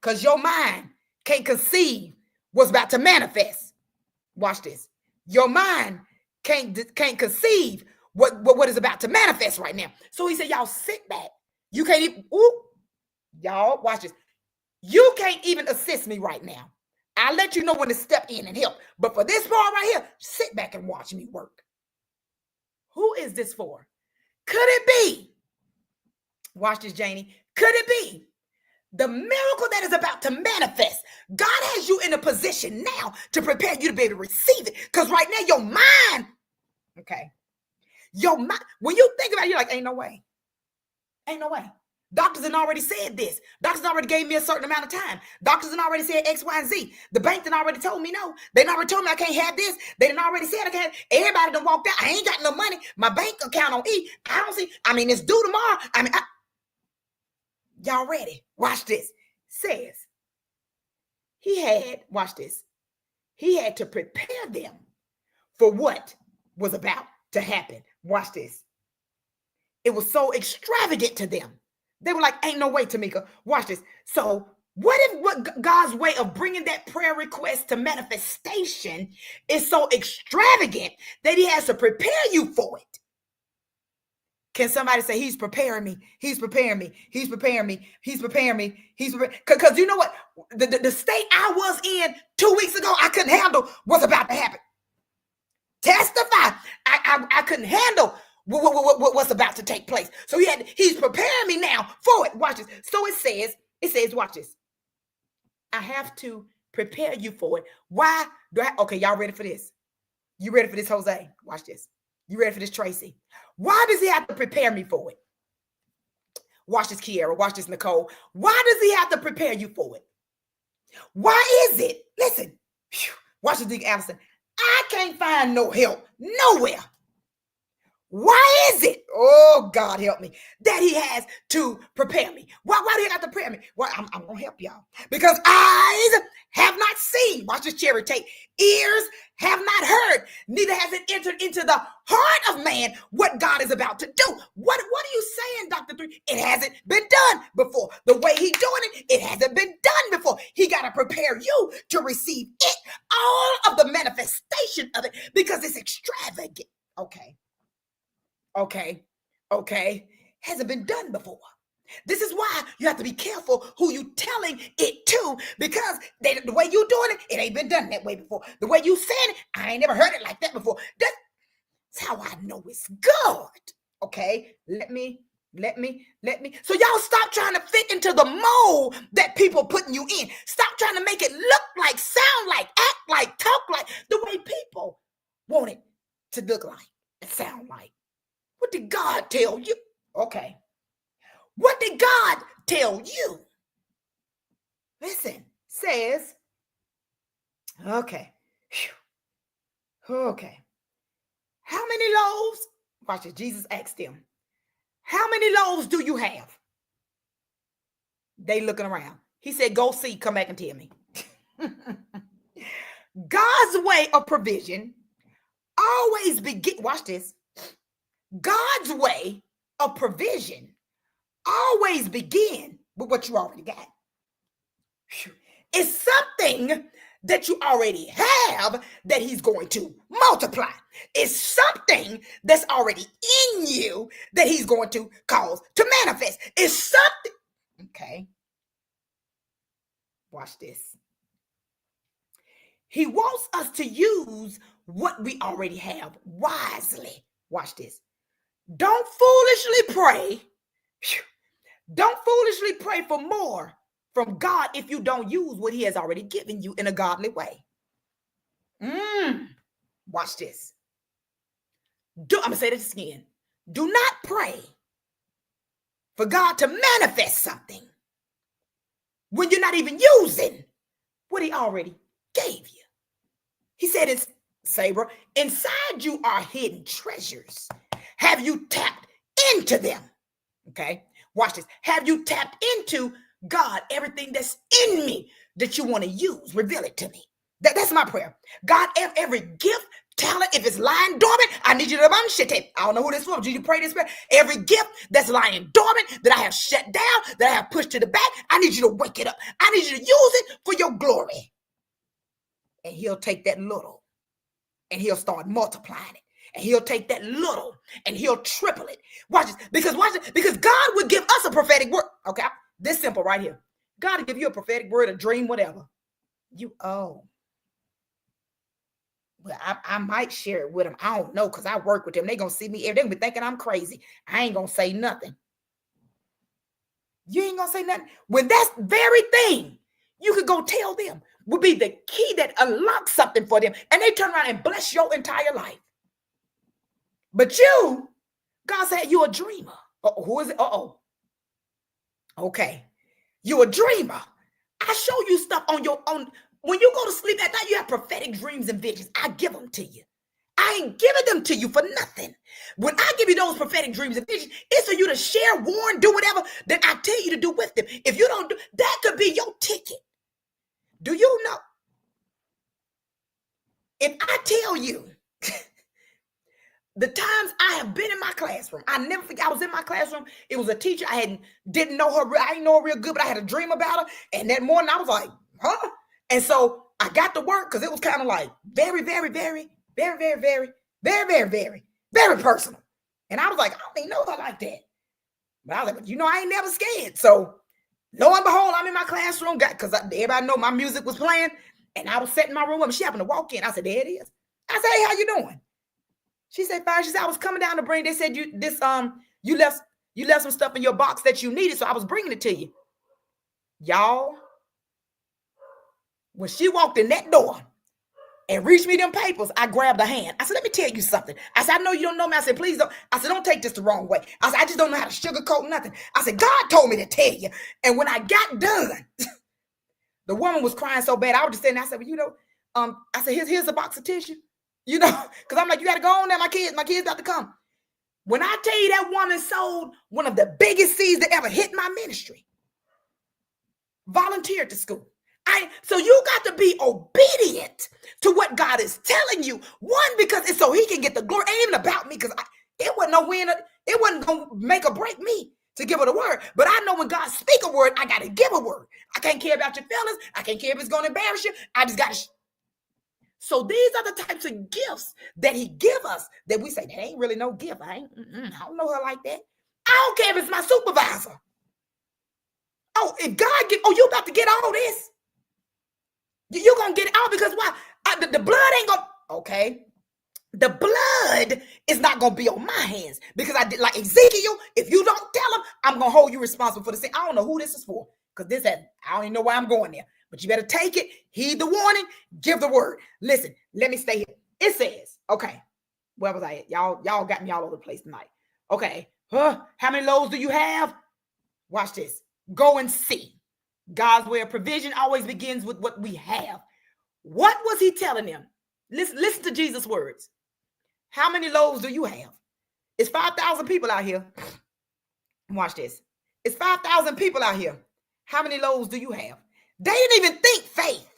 Because your mind can't conceive what's about to manifest. Watch this. Your mind can't conceive what is about to manifest right now. So he said, y'all sit back. You can't even, y'all, watch this. You can't even assist me right now. I'll let you know when to step in and help. But for this part right here, sit back and watch me work. Who is this for? Could it be? Watch this, Janie. Could it be the miracle that is about to manifest? God has you in a position now to prepare you to be able to receive it. Because right now, your mind, okay, your mind, when you think about it, you're like, ain't no way. Ain't no way. Doctors have already said this. Doctors already gave me a certain amount of time. Doctors have already said X, Y, and Z. The bank done already told me no. They done already told me I can't have this. They done already said I can't. Everybody done walked out. I ain't got no money. My bank account on E. I don't see. I mean, it's due tomorrow. Y'all ready? Watch this. Says he had, watch this. He had to prepare them for what was about to happen. Watch this. It was so extravagant to them. They were like, ain't no way, Tamika. Watch this. So what God's way of bringing that prayer request to manifestation is so extravagant that he has to prepare you for it? Can somebody say, he's preparing me? He's preparing me. He's preparing me. He's preparing me. He's preparing. Because you know what? The state I was in 2 weeks ago, I couldn't handle what's about to happen. Testify. I couldn't handle what's about to take place. So he's preparing me now for it. Watch this. So it says, watch this. I have to prepare you for it. Why do okay, y'all ready for this? You ready for this, Jose? Watch this. You ready for this, Tracy? Why does he have to prepare me for it? Watch this, Kiara. Watch this, Nicole. Why does he have to prepare you for it? Why is it? Listen. Watch this, Dick Allison. I can't find no help nowhere. Why is it, oh God help me, that he has to prepare me? Why do he have to prepare me? Well, I'm going to help y'all. Because eyes have not seen, watch this, Cherry Tate, ears have not heard, neither has it entered into the heart of man what God is about to do. What are you saying, Dr. 3? It hasn't been done before. The way he's doing it hasn't been done before. He got to prepare you to receive it, all of the manifestation of it, because it's extravagant. Okay. Hasn't been done before. This is why you have to be careful who you telling it to, because the way you doing it, it ain't been done that way before. The way you saying it, I ain't never heard it like that before. That's how I know it's good. Okay, let me. So y'all stop trying to fit into the mold that people putting you in. Stop trying to make it look like, sound like, act like, talk like the way people want it to look like and sound like. What did God tell you? Okay. What did God tell you? Listen, says, okay. How many loaves? Watch it. Jesus asked them, how many loaves do you have? They looking around. He said, go see, come back and tell me. God's way of provision always begin. Watch this. God's way of provision always begin with what you already got. It's something that you already have that he's going to multiply. It's something that's already in you that he's going to cause to manifest. It's something. Okay. Watch this. He wants us to use what we already have wisely. Watch this. Don't foolishly pray. Don't foolishly pray for more from God if you don't use what he has already given you in a godly way. Watch this. I'm going to say this again. Do not pray for God to manifest something when you're not even using what he already gave you. He said, it's Sabre, inside you are hidden treasures. Have you tapped into them? Okay. Watch this. Have you tapped into God, everything that's in me that you want to use? Reveal it to me. That's my prayer. God, every gift, talent, if it's lying dormant, I need you to unshit it. I don't know who this was. Did you pray this prayer? Every gift that's lying dormant, that I have shut down, that I have pushed to the back, I need you to wake it up. I need you to use it for your glory. And he'll take that little and he'll start multiplying it. And he'll take that little and he'll triple it. Watch this. Because God would give us a prophetic word. Okay. This simple right here. God will give you a prophetic word, a dream, whatever. Well, I might share it with them. I don't know, because I work with them. They're going to see me. They're going to be thinking I'm crazy. I ain't going to say nothing. You ain't going to say nothing. When that very thing you could go tell them would be the key that unlocks something for them. And they turn around and bless your entire life. But you, God said you're a dreamer. Who is it? Okay. You're a dreamer. I show you stuff on your own. When you go to sleep at night, you have prophetic dreams and visions. I give them to you. I ain't giving them to you for nothing. When I give you those prophetic dreams and visions, it's for you to share, warn, do whatever that I tell you to do with them. If you don't do, that could be your ticket. Do you know? If I tell you the times I have been in my classroom, I never forget. I was in my classroom. It was a teacher. Didn't know her. I didn't know her real good, but I had a dream about her. And that morning I was like, huh? And so I got to work because it was kind of like very, very, very, very, very, very, very, very, very, very personal. And I was like, I don't even know her like that. But I was like, I ain't never scared. So lo and behold, I'm in my classroom, because everybody know my music was playing, and I was sitting in my room, and she happened to walk in. I said, there it is. I said, hey, how you doing? She said, fine. She said, I was coming down to bring. They said you left some stuff in your box that you needed, so I was bringing it to you. Y'all, when she walked in that door and reached me them papers, I grabbed her hand. I said, let me tell you something. I said, I know you don't know me. I said, please don't. I said, don't take this the wrong way. I said, I just don't know how to sugarcoat nothing. I said, God told me to tell you. And when I got done, the woman was crying so bad. I was just saying, I said, well, I said, here's a box of tissue. Because I'm like, you got to go on there. My kids got to come. When I tell you that woman sold one of the biggest seeds that ever hit my ministry, volunteered to school. So you got to be obedient to what God is telling you. One, because it's so he can get the glory. It ain't even about me, because it wasn't no win. It wasn't going to make or break me to give her the word. But I know when God speak a word, I got to give a word. I can't care about your feelings. I can't care if it's going to embarrass you. I just got to. So these are the types of gifts that he give us that we say, that ain't really no gift. I don't know her like that. I don't care if it's my supervisor. Oh, if God get, you about to get all this. You're going to get it all, because why? The blood ain't going to, okay. The blood is not going to be on my hands, because I did like Ezekiel. If you don't tell him, I'm going to hold you responsible for the sin. I don't know who this is for, because I don't even know why I'm going there, but you better take it, heed the warning, give the word. Listen, let me stay here. It says, okay, where was I at? Y'all got me all over the place tonight. Okay. How many loaves do you have? Watch this. Go and see. God's way of provision always begins with what we have. What was he telling them? Listen to Jesus' words. How many loaves do you have? It's 5,000 people out here. Watch this. It's 5,000 people out here. How many loaves do you have? They didn't even think faith.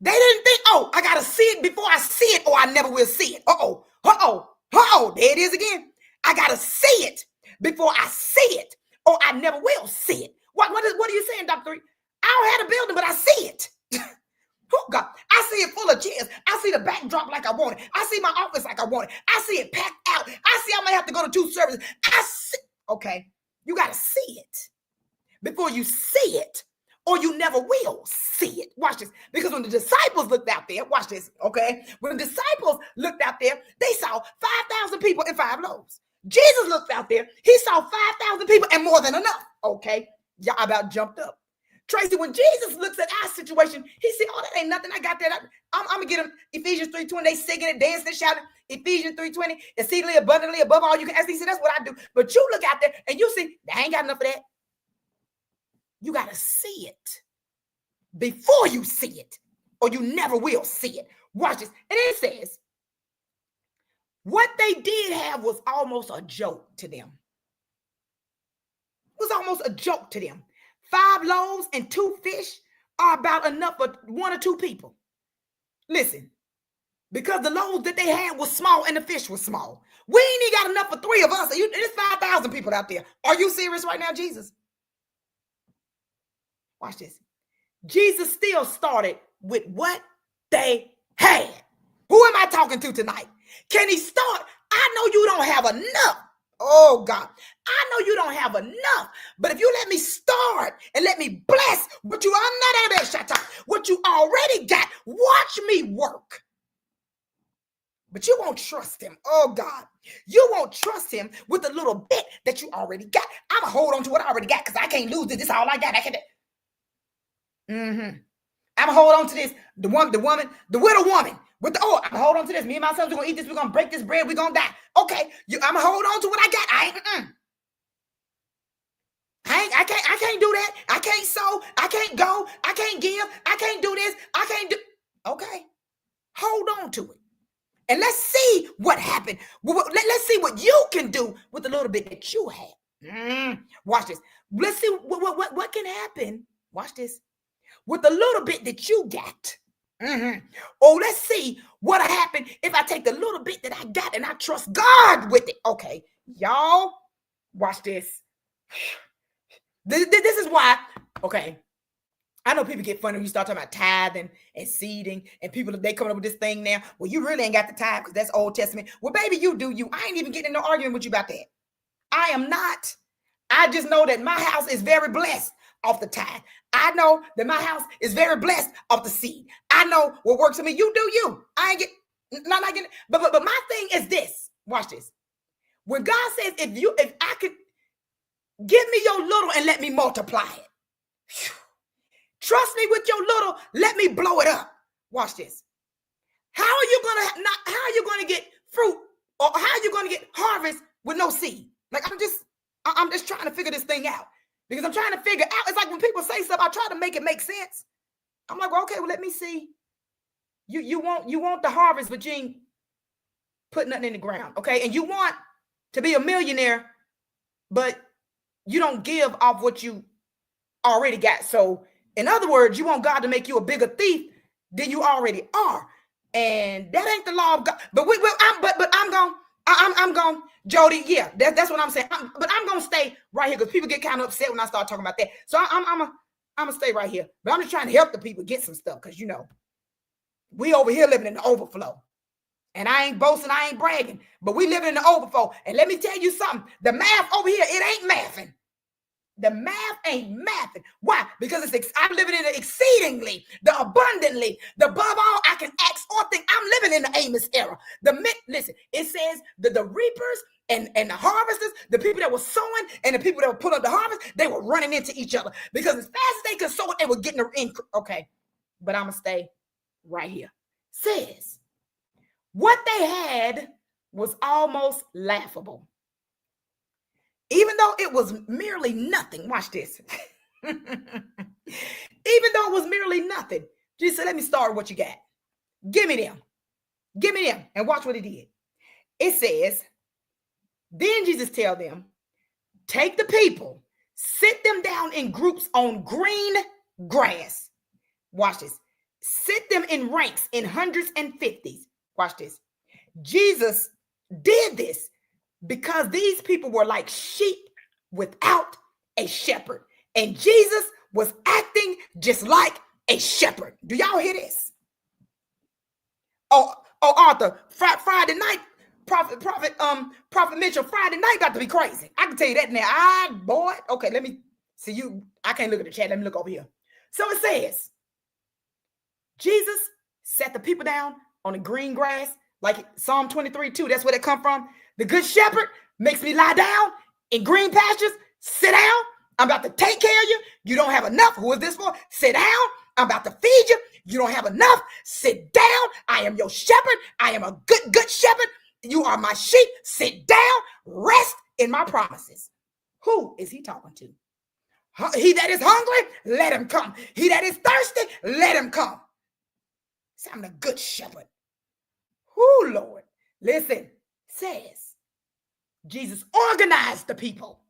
They didn't think, oh, I got to see it before I see it, or I never will see it. There it is again. I got to see it before I see it, or I never will see it. What are you saying, Dr. I don't have a building, but I see it. Oh God, I see it full of chairs. I see the backdrop like I want it. I see my office like I want it. I see it packed out. I see I may have to go to 2 services. Okay, you got to see it before you see it, or you never will see it. Watch this. Because when the disciples looked out there, watch this, okay? When the disciples looked out there, they saw 5,000 people and 5 loaves. Jesus looked out there. He saw 5,000 people and more than enough. Okay, y'all about jumped up. Tracy, when Jesus looks at our situation, he said, oh, that ain't nothing. I got that. I'm going to get them Ephesians 3:20. They singing and dancing and shouting. Ephesians 3:20, exceedingly abundantly above all you can ask. He said, that's what I do. But you look out there and you see, I ain't got enough of that. You got to see it before you see it, or you never will see it. Watch this. And it says, what they did have was almost a joke to them. It was almost a joke to them. 5 loaves and 2 fish are about enough for 1 or 2 people. Listen, because the loaves that they had was small and the fish was small. We ain't even got enough for 3 of us. There's 5,000 people out there. Are you serious right now, Jesus? Watch this. Jesus still started with what they had. Who am I talking to tonight? Can he start? I know you don't have enough. Oh God, I know you don't have enough, but if you let me start and let me bless what you already got, watch me work. But you won't trust him. Oh God, you won't trust him with the little bit that you already got. I'm gonna hold on to what I already got, because I can't lose this. This is all I got. I'm gonna hold on to this. The widow woman with the I'm gonna hold on to this. Me and my sons, we're gonna eat this. We're gonna break this bread. We're gonna die. Okay, I'm gonna hold on to what I got. I can't do that. I can't sow. I can't go. I can't give. I can't do this. I can't do. Okay, hold on to it, and let's see what happened. Let's see what you can do with the little bit that you have. Watch this. Let's see what can happen. Watch this. With the little bit that you got. Oh, let's see what happened if I take the little bit that I got and I trust God with it. Okay, y'all, watch this. This is why, okay, I know people get funny when you start talking about tithing and seeding, and people, they coming up with this thing now. Well, you really ain't got the tithe because that's Old Testament. Well, baby, you do you. I ain't even getting into arguing with you about that. I am not. I just know that my house is very blessed off the tithe. I know that my house is very blessed off the seed. I know what works for me. You do you. I ain't not getting. But my thing is this. Watch this. When God says, if I could give me your little and let me multiply it. Whew. Trust me with your little. Let me blow it up. Watch this. How are you gonna get fruit, or how are you gonna get harvest with no seed? Like I'm just trying to figure this thing out. Because I'm trying to figure out, it's like when people say stuff, I try to make it make sense. I'm like, well, okay, well, let me see. You want the harvest, but you ain't put nothing in the ground, okay? And you want to be a millionaire, but you don't give off what you already got. So In other words, you want God to make you a bigger thief than you already are. And that ain't the law of God. But I'm going, Jody. Yeah, that's what I'm saying. But I'm gonna stay right here because people get kind of upset when I start talking about that. So I'm gonna stay right here. But I'm just trying to help the people get some stuff because we over here living in the overflow. And I ain't boasting, I ain't bragging, but we living in the overflow. And let me tell you something: the math over here, it ain't mathing. The math ain't mathing. Why? Because I'm living in the exceedingly, the abundantly, the above all I can ask or think. I'm living in the Amos era. Listen, it says that the reapers and the harvesters, the people that were sowing and the people that were putting up the harvest, they were running into each other because as fast as they could sow it, they were getting their increase. Okay, but I'm gonna stay right here. Says what they had was almost laughable. Even though it was merely nothing, watch this. Even though it was merely nothing, Jesus said, let me start with what you got. Give me them. Give me them. And watch what he did. It says, then Jesus tell them, take the people, sit them down in groups on green grass. Watch this. Sit them in ranks in hundreds and fifties. Watch this. Jesus did this because these people were like sheep without a shepherd. And Jesus was acting just like a shepherd. Do y'all hear this? Oh, Arthur, Friday night, Prophet Mitchell, Friday night got to be crazy. I can tell you that now. Boy, okay, let me see you. I can't look at the chat. Let me look over here. So it says, Jesus sat the people down on the green grass, like Psalm 23:2. That's where they come from. The good shepherd makes me lie down in green pastures. Sit down. I'm about to take care of you. You don't have enough. Who is this for? Sit down. I'm about to feed you. You don't have enough. Sit down. I am your shepherd. I am a good shepherd. You are my sheep. Sit down. Rest in my promises. Who is he talking to? He that is hungry, let him come. He that is thirsty, let him come. See, I'm the good shepherd. Who, Lord? Listen, says Jesus organized the people.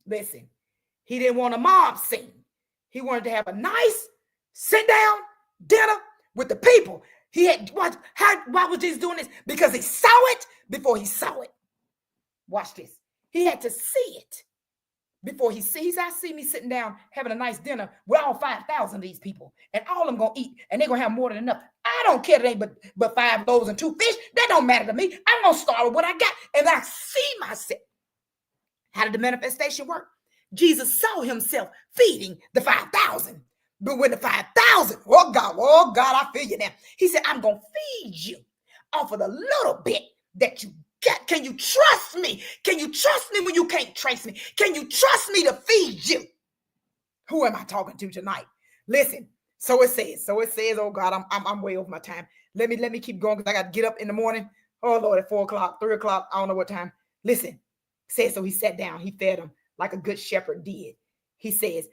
Listen, he didn't want a mob scene. He wanted to have a nice sit down dinner with the people. He had why was Jesus doing this? Because he saw it before he saw it. Watch this. He had to see it before he sees. I see me sitting down having a nice dinner with all 5,000 of these people, and all of them gonna eat, and they're gonna have more than enough. I don't care that ain't but 5 loaves and 2 fish. That don't matter to me. I'm gonna start with what I got, and I see myself. How did the manifestation work? Jesus saw himself feeding the 5,000. But when the 5,000, oh God, I feel you now. He said, I'm going to feed you off of the little bit that you got. Can you trust me? Can you trust me when you can't trace me? Can you trust me to feed you? Who am I talking to tonight? Listen, so it says, oh God, I'm way over my time. Let me keep going because I got to get up in the morning. Oh Lord, at 4 o'clock, 3 o'clock, I don't know what time. Listen, says, so he sat down, he fed them like a good shepherd did. He says,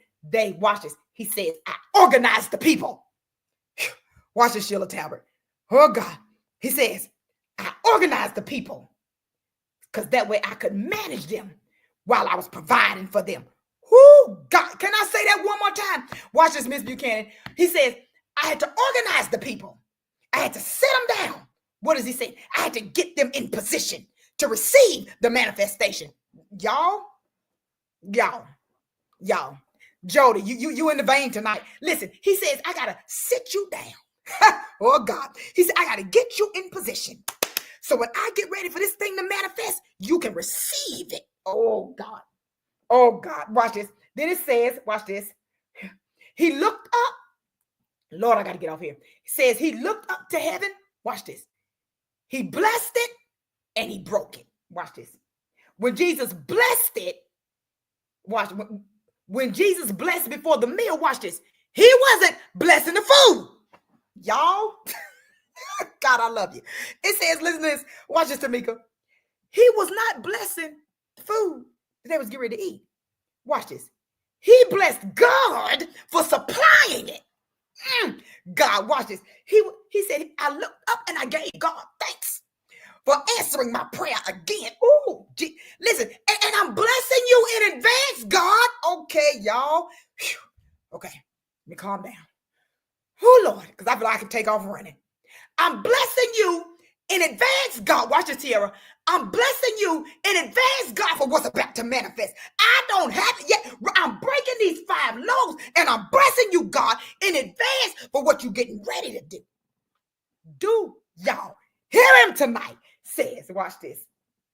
watch this. He says, I organized the people. Watch this, Sheila Talbert. Oh God. He says, I organized the people because that way I could manage them while I was providing for them. Oh God. Can I say that one more time? Watch this, Miss Buchanan. He says, I had to organize the people. I had to sit them down. What does he say? I had to get them in position to receive the manifestation. Y'all. Jody, you in the vein tonight. Listen, he says, I got to sit you down. Oh, God. He said, I got to get you in position. So when I get ready for this thing to manifest, you can receive it. Oh, God. Oh, God. Watch this. Then it says, watch this. He looked up. Lord, I got to get off here. It says he looked up to heaven. Watch this. He blessed it and he broke it. Watch this. When Jesus blessed it, watch, when Jesus blessed before the meal, watch this. He wasn't blessing the food. Y'all, God, I love you. It says, listen to this. Watch this, Tamika. He was not blessing the food that they was getting ready to eat. Watch this. He blessed God for supplying it. God, watch this. He said, I looked up and I gave God thanks for answering my prayer again. Ooh, listen, and I'm blessing you in advance, God. Okay, y'all. Whew. Okay, Let me calm down. Oh, Lord, because I feel like I can take off running. I'm blessing you in advance, God. Watch this, Tierra. I'm blessing you in advance, God, for what's about to manifest. I don't have it yet. I'm breaking these 5 loaves, and I'm blessing you, God, in advance for what you're getting ready to do. Do y'all hear him tonight? Says, watch this.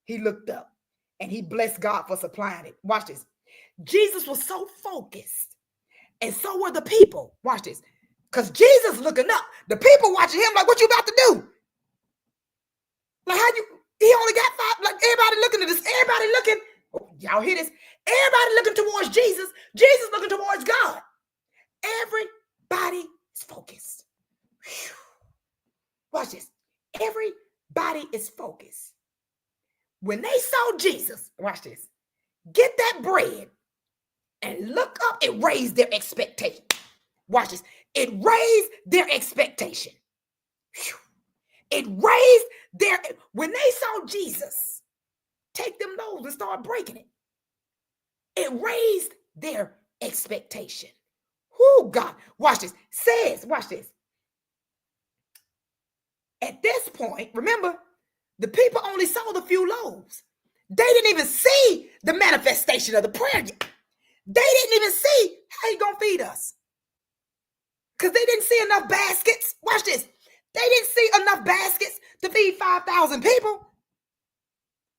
He looked up, and he blessed God for supplying it. Watch this. Jesus was so focused, and so were the people. Watch this. Because Jesus looking up, the people watching him like, what you about to do? Like, he only got 5, like everybody looking at this, everybody looking, oh, y'all hear this? Everybody looking towards Jesus, Jesus looking towards God. Everybody is focused. Whew. Watch this. Everybody is focused. When they saw Jesus, watch this, get that bread and look up, it raised their expectation. Watch this. It raised their expectation. Whew. It raised when they saw Jesus take them loaves and start breaking it, it raised their expectation. Oh, God, watch this. Says, watch this. At this point, remember, the people only saw the few loaves. They didn't even see the manifestation of the prayer yet. They didn't even see how he gonna feed us. Because they didn't see enough baskets. Watch this. They didn't see enough baskets to feed 5,000 people.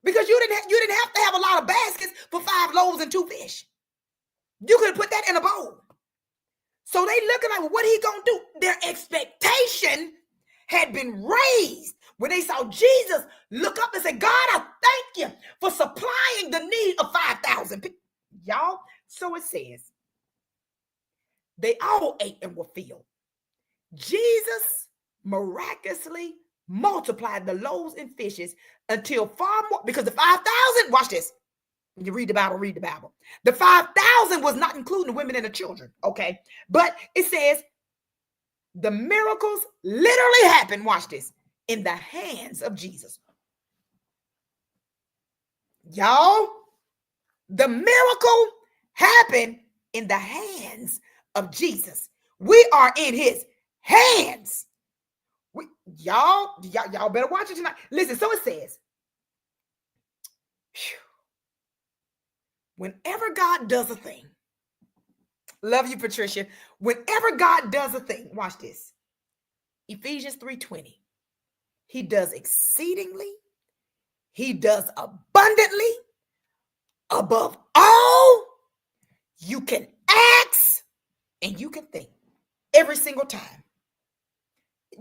Because you didn't have to have a lot of baskets for 5 loaves and 2 fish. You could put that in a bowl. So they looking like, well, what he gonna do? Their expectation had been raised when they saw Jesus look up and say, God, I thank you for supplying the need of 5,000 people. Y'all, so it says, they all ate and were filled. Jesus miraculously multiplied the loaves and fishes until far more, because the 5,000, watch this. When you read the Bible, read the Bible. The 5,000 was not including the women and the children, okay? But it says the miracles literally happened, watch this, in the hands of Jesus. Y'all, the miracle happened in the hands of Jesus. We are in his hands. Y'all better watch it tonight. Listen, so it says, whenever God does a thing, love you, Patricia. Whenever God does a thing, watch this. Ephesians 3:20. He does exceedingly. He does abundantly above all you can ask and you can think. Every single time.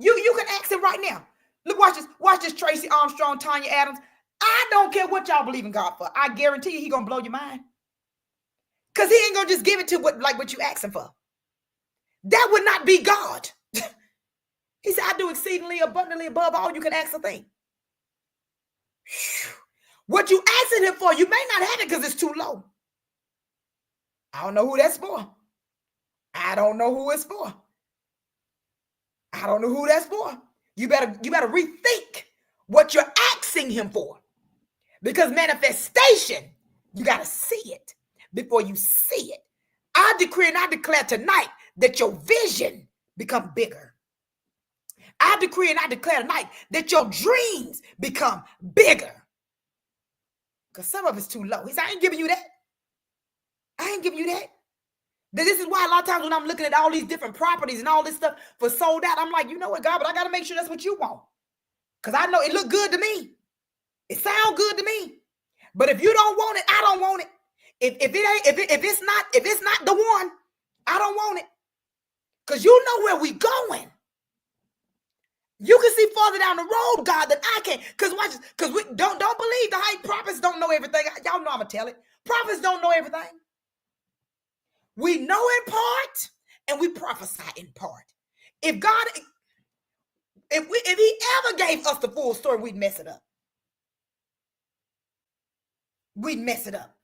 You can ask him right now. Look, watch this, Tracy Armstrong, Tanya Adams. I don't care what y'all believe in God for. I guarantee you he gonna blow your mind. Because he ain't gonna just give it to what you asking for. That would not be God. He said, I do exceedingly abundantly above all you can ask or think. What you asking him for, you may not have it because it's too low. I don't know who that's for. I don't know who it's for. I don't know who that's for. You better rethink what you're asking him for. Because manifestation, you got to see it before you see it. I decree and I declare tonight that your vision become bigger. I decree and I declare tonight that your dreams become bigger. Because some of it's too low. He said, I ain't giving you that. I ain't giving you that. This is why a lot of times when I'm looking at all these different properties and all this stuff for sold out, I'm like, you know what, God, but I got to make sure that's what you want. Because I know it look good to me. It sounds good to me. But if you don't want it, I don't want it. If it's not the one, I don't want it. Because you know where we going. You can see farther down the road, God, than I can. Because we don't believe the hype. Prophets don't know everything. Y'all know I'm gonna tell it. Prophets don't know everything. We know in part and we prophesy in part. If he ever gave us the full story, we'd mess it up. We'd mess it up.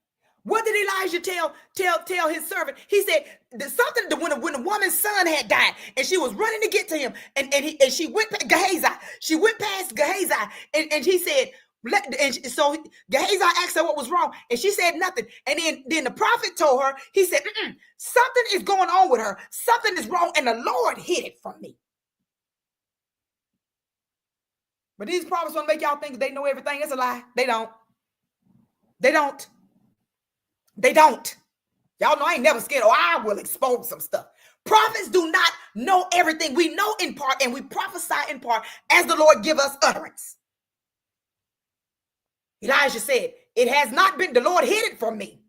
What did Elijah tell his servant? He said something when the woman's son had died and she was running to get to him and she went past Gehazi. She went past Gehazi and he said, And so Gehazi asked her what was wrong, and she said nothing. And then the prophet told her, he said, something is going on with her. Something is wrong, and the Lord hid it from me. But these prophets want to make y'all think they know everything. It's a lie. They don't. They don't. They don't. Y'all know I ain't never scared. Oh, I will expose some stuff. Prophets do not know everything. We know in part, and we prophesy in part as the Lord give us utterance. Elijah said, it has not been, the Lord hid it from me.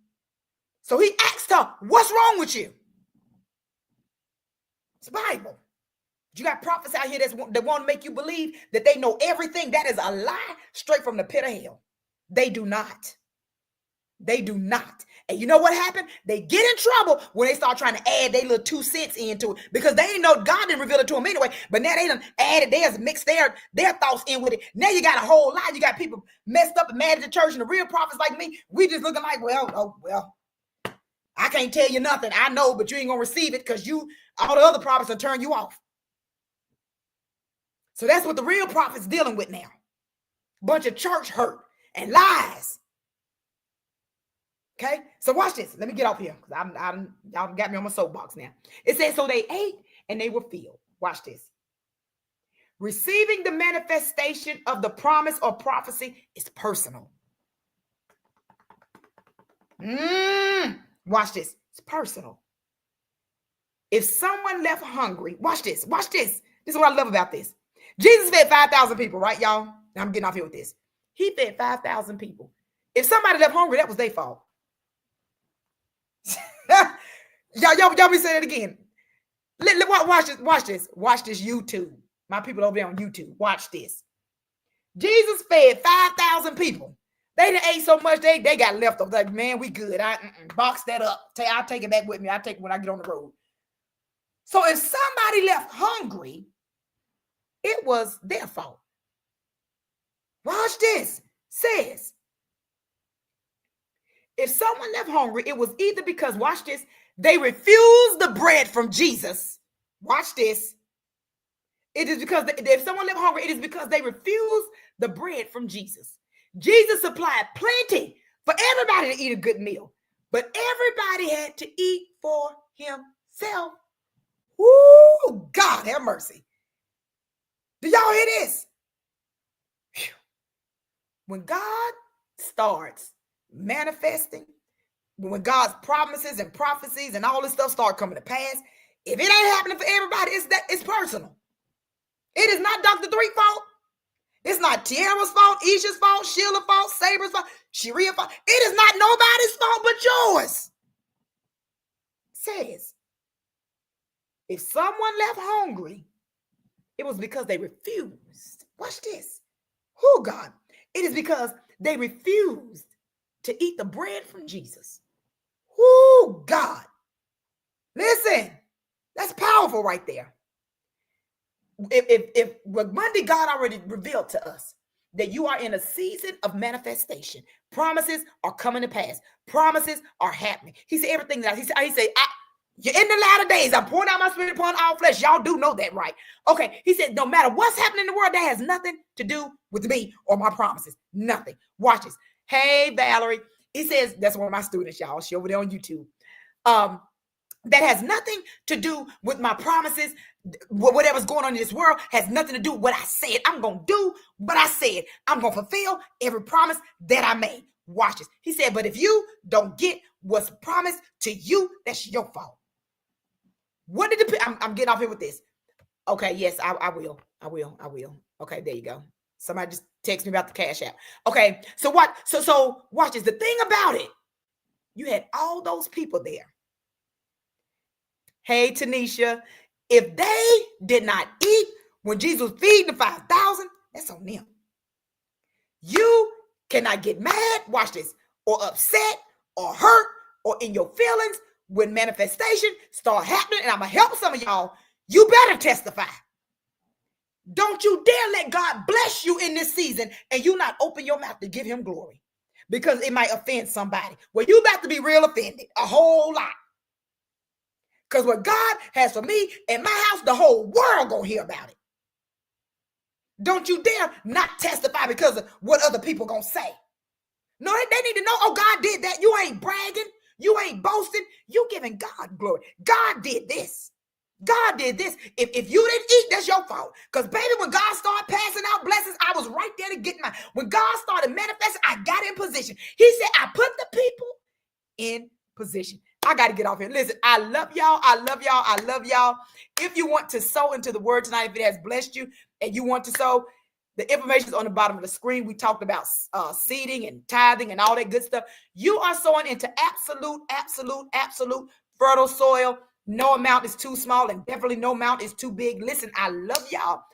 So he asked her, what's wrong with you? It's Bible. You got prophets out here that want to make you believe that they know everything. That is a lie straight from the pit of hell. They do not. They do not. And you know what happened? They get in trouble when they start trying to add their little 2 cents into it, because they didn't know, God didn't reveal it to them anyway. But now they done added theirs, mixed their thoughts in with it. Now you got a whole lot. You got people messed up and mad at the church, and the real prophets like me, we just looking like, well, I can't tell you nothing. I know, but you ain't gonna receive it because all the other prophets will turn you off. So that's what the real prophets dealing with now. Bunch of church hurt and lies. Okay, so watch this. Let me get off here, because y'all got me on my soapbox now. It says, so they ate and they were filled. Watch this. Receiving the manifestation of the promise or prophecy is personal. Watch this. It's personal. If someone left hungry, watch this. Watch this. This is what I love about this. Jesus fed 5,000 people, right, y'all? I'm getting off here with this. He fed 5,000 people. If somebody left hungry, that was their fault. y'all be saying it again. Watch this YouTube. My people over there on YouTube, watch this. Jesus fed 5,000 people. They done ate so much they got leftovers. Like, man, we good. Box that up. I'll take it back with me. I'll take it when I get on the road. So if somebody left hungry, it was their fault. Watch this. Says, if someone left hungry, it was either because, watch this, they refused the bread from Jesus. Watch this. It is because if someone left hungry, it is because they refused the bread from Jesus. Jesus supplied plenty for everybody to eat a good meal, but everybody had to eat for himself. Woo, God have mercy. Do y'all hear this? Whew. When God starts manifesting, when God's promises and prophecies and all this stuff start coming to pass, if it ain't happening for everybody, it's personal. It is not Dr. Three's fault. It's not Tiara's fault, Isha's fault, Sheila's fault, Saber's fault, Sharia's fault. It is not nobody's fault but yours. It says, if someone left hungry, it was because they refused. Watch this. Oh, God. It is because they refused to eat the bread from Jesus. Oh, God. Listen, that's powerful right there. If Monday, God already revealed to us that you are in a season of manifestation. Promises are coming to pass. Promises are happening. He said everything that he said, you're in the latter days. I'm pouring out my spirit upon all flesh. Y'all do know that, right? Okay. He said, no matter what's happening in the world, that has nothing to do with me or my promises. Nothing. Watch this. Hey, Valerie. He says, that's one of my students, y'all. She over there on YouTube. That has nothing to do with my promises. Whatever's going on in this world has nothing to do with what I said. I'm going to do what I said. I'm going to fulfill every promise that I made. Watch this. He said, but if you don't get what's promised to you, that's your fault. What did I'm getting off here with this. Okay, yes, I will. Okay, there you go. Somebody just text me about the Cash App. Okay, so what? So watch this. The thing about it, you had all those people there. Hey, Tanisha, if they did not eat when Jesus was feeding the 5,000, that's on them. You cannot get mad, watch this, or upset, or hurt, or in your feelings when manifestation start happening. And I'm going to help some of y'all. You better testify. Don't you dare let God bless you in this season and you not open your mouth to give him glory, because it might offend somebody. Well, you about to be real offended, a whole lot. Because what God has for me in my house, the whole world gonna hear about it. Don't you dare not testify because of what other people gonna say. No, they need to know, oh, God did that. You ain't bragging. You ain't boasting. You giving God glory. God did this. God did this. If you didn't eat, that's your fault. Because, baby, when God started passing out blessings, I was right there to get mine. When God started manifesting, I got in position. He said, I put the people in position. I got to get off here. Listen, I love y'all. I love y'all. I love y'all. If you want to sow into the word tonight, if it has blessed you and you want to sow, the information is on the bottom of the screen. We talked about seeding and tithing and all that good stuff. You are sowing into absolute fertile soil. No amount is too small and definitely no amount is too big. Listen, I love y'all.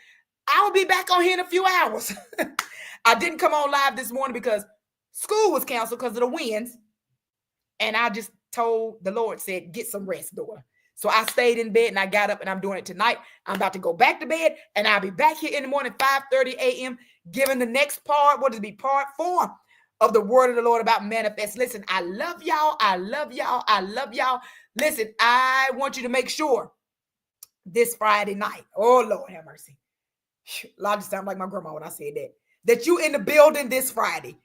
I will be back on here in a few hours. I didn't come on live this morning because school was canceled because of the winds. And I just told the Lord, said, get some rest, daughter. So I stayed in bed and I got up and I'm doing it tonight. I'm about to go back to bed and I'll be back here in the morning, 5:30 a.m., giving the next part, what is it be, part 4 of the word of the Lord about manifest. Listen, I love y'all. I love y'all. I love y'all. Listen, I want you to make sure this Friday night, oh, Lord have mercy. A lot of sound like my grandma when I said that you in the building this Friday.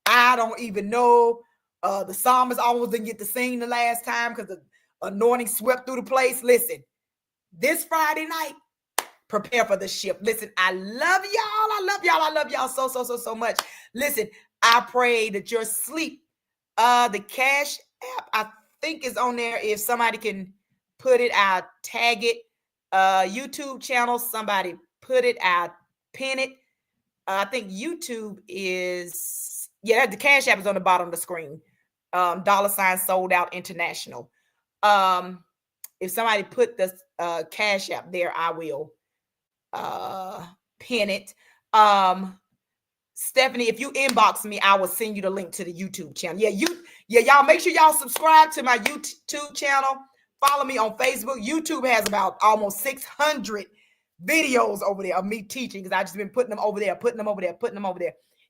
I don't even know. The psalmist almost didn't get to sing the last time because the anointing swept through the place. Listen, this Friday night, prepare for the shift. Listen, I love y'all. I love y'all. I love y'all so much. Listen, I pray that your sleep, the Cash App, I think is on there. If somebody can put it, I'll tag it. YouTube channel, somebody put it, I'll pin it. I think YouTube is, yeah, the Cash App is on the bottom of the screen. $ Sold Out International. If somebody put the Cash App there, I will pin it. Stephanie, if you inbox me, I will send you the link to the YouTube channel. Y'all make sure y'all subscribe to my YouTube channel. Follow me on Facebook. YouTube has about almost 600 videos over there of me teaching because I've just been putting them over there.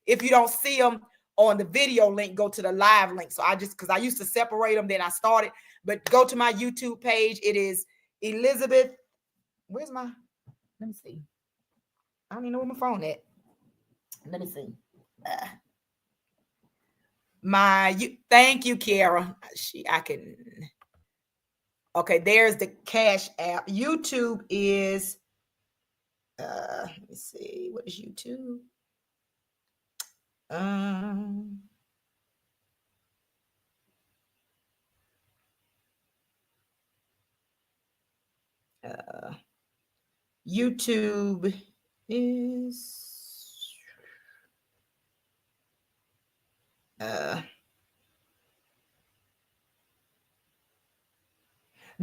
If you don't see them on the video link, go to the live link. So because I used to separate them, then I started. But go to my YouTube page. It is Elizabeth. Let me see. I don't even know where my phone at. Let me see. Thank you, Kara. Okay, there's the Cash App. YouTube is, let me see. What is YouTube? YouTube is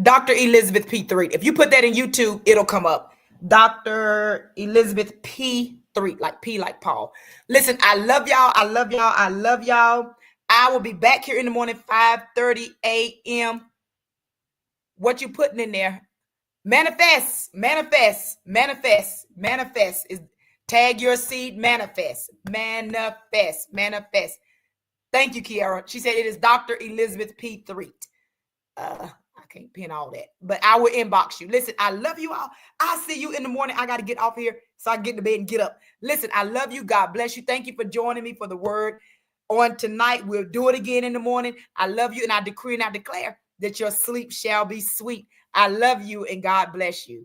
Dr. Elizabeth P3. If you put that in YouTube, it'll come up. Dr. Elizabeth P3, like P like Paul. Listen, I love y'all. I love y'all. I love y'all. I will be back here in the morning, 5:30 a.m. What you putting in there? Manifest. Is tag your seed. Manifest. Thank you, Kiara. She said it is Dr. Elizabeth P3. I can't pin all that, but I will inbox you. Listen, I love you all. I'll see you in the morning. I got to get off here so I can get to bed and get up. Listen, I love you. God bless you. Thank you for joining me for the word on tonight. We'll do it again in the morning. I love you, and I decree and I declare that your sleep shall be sweet. I love you, and God bless you.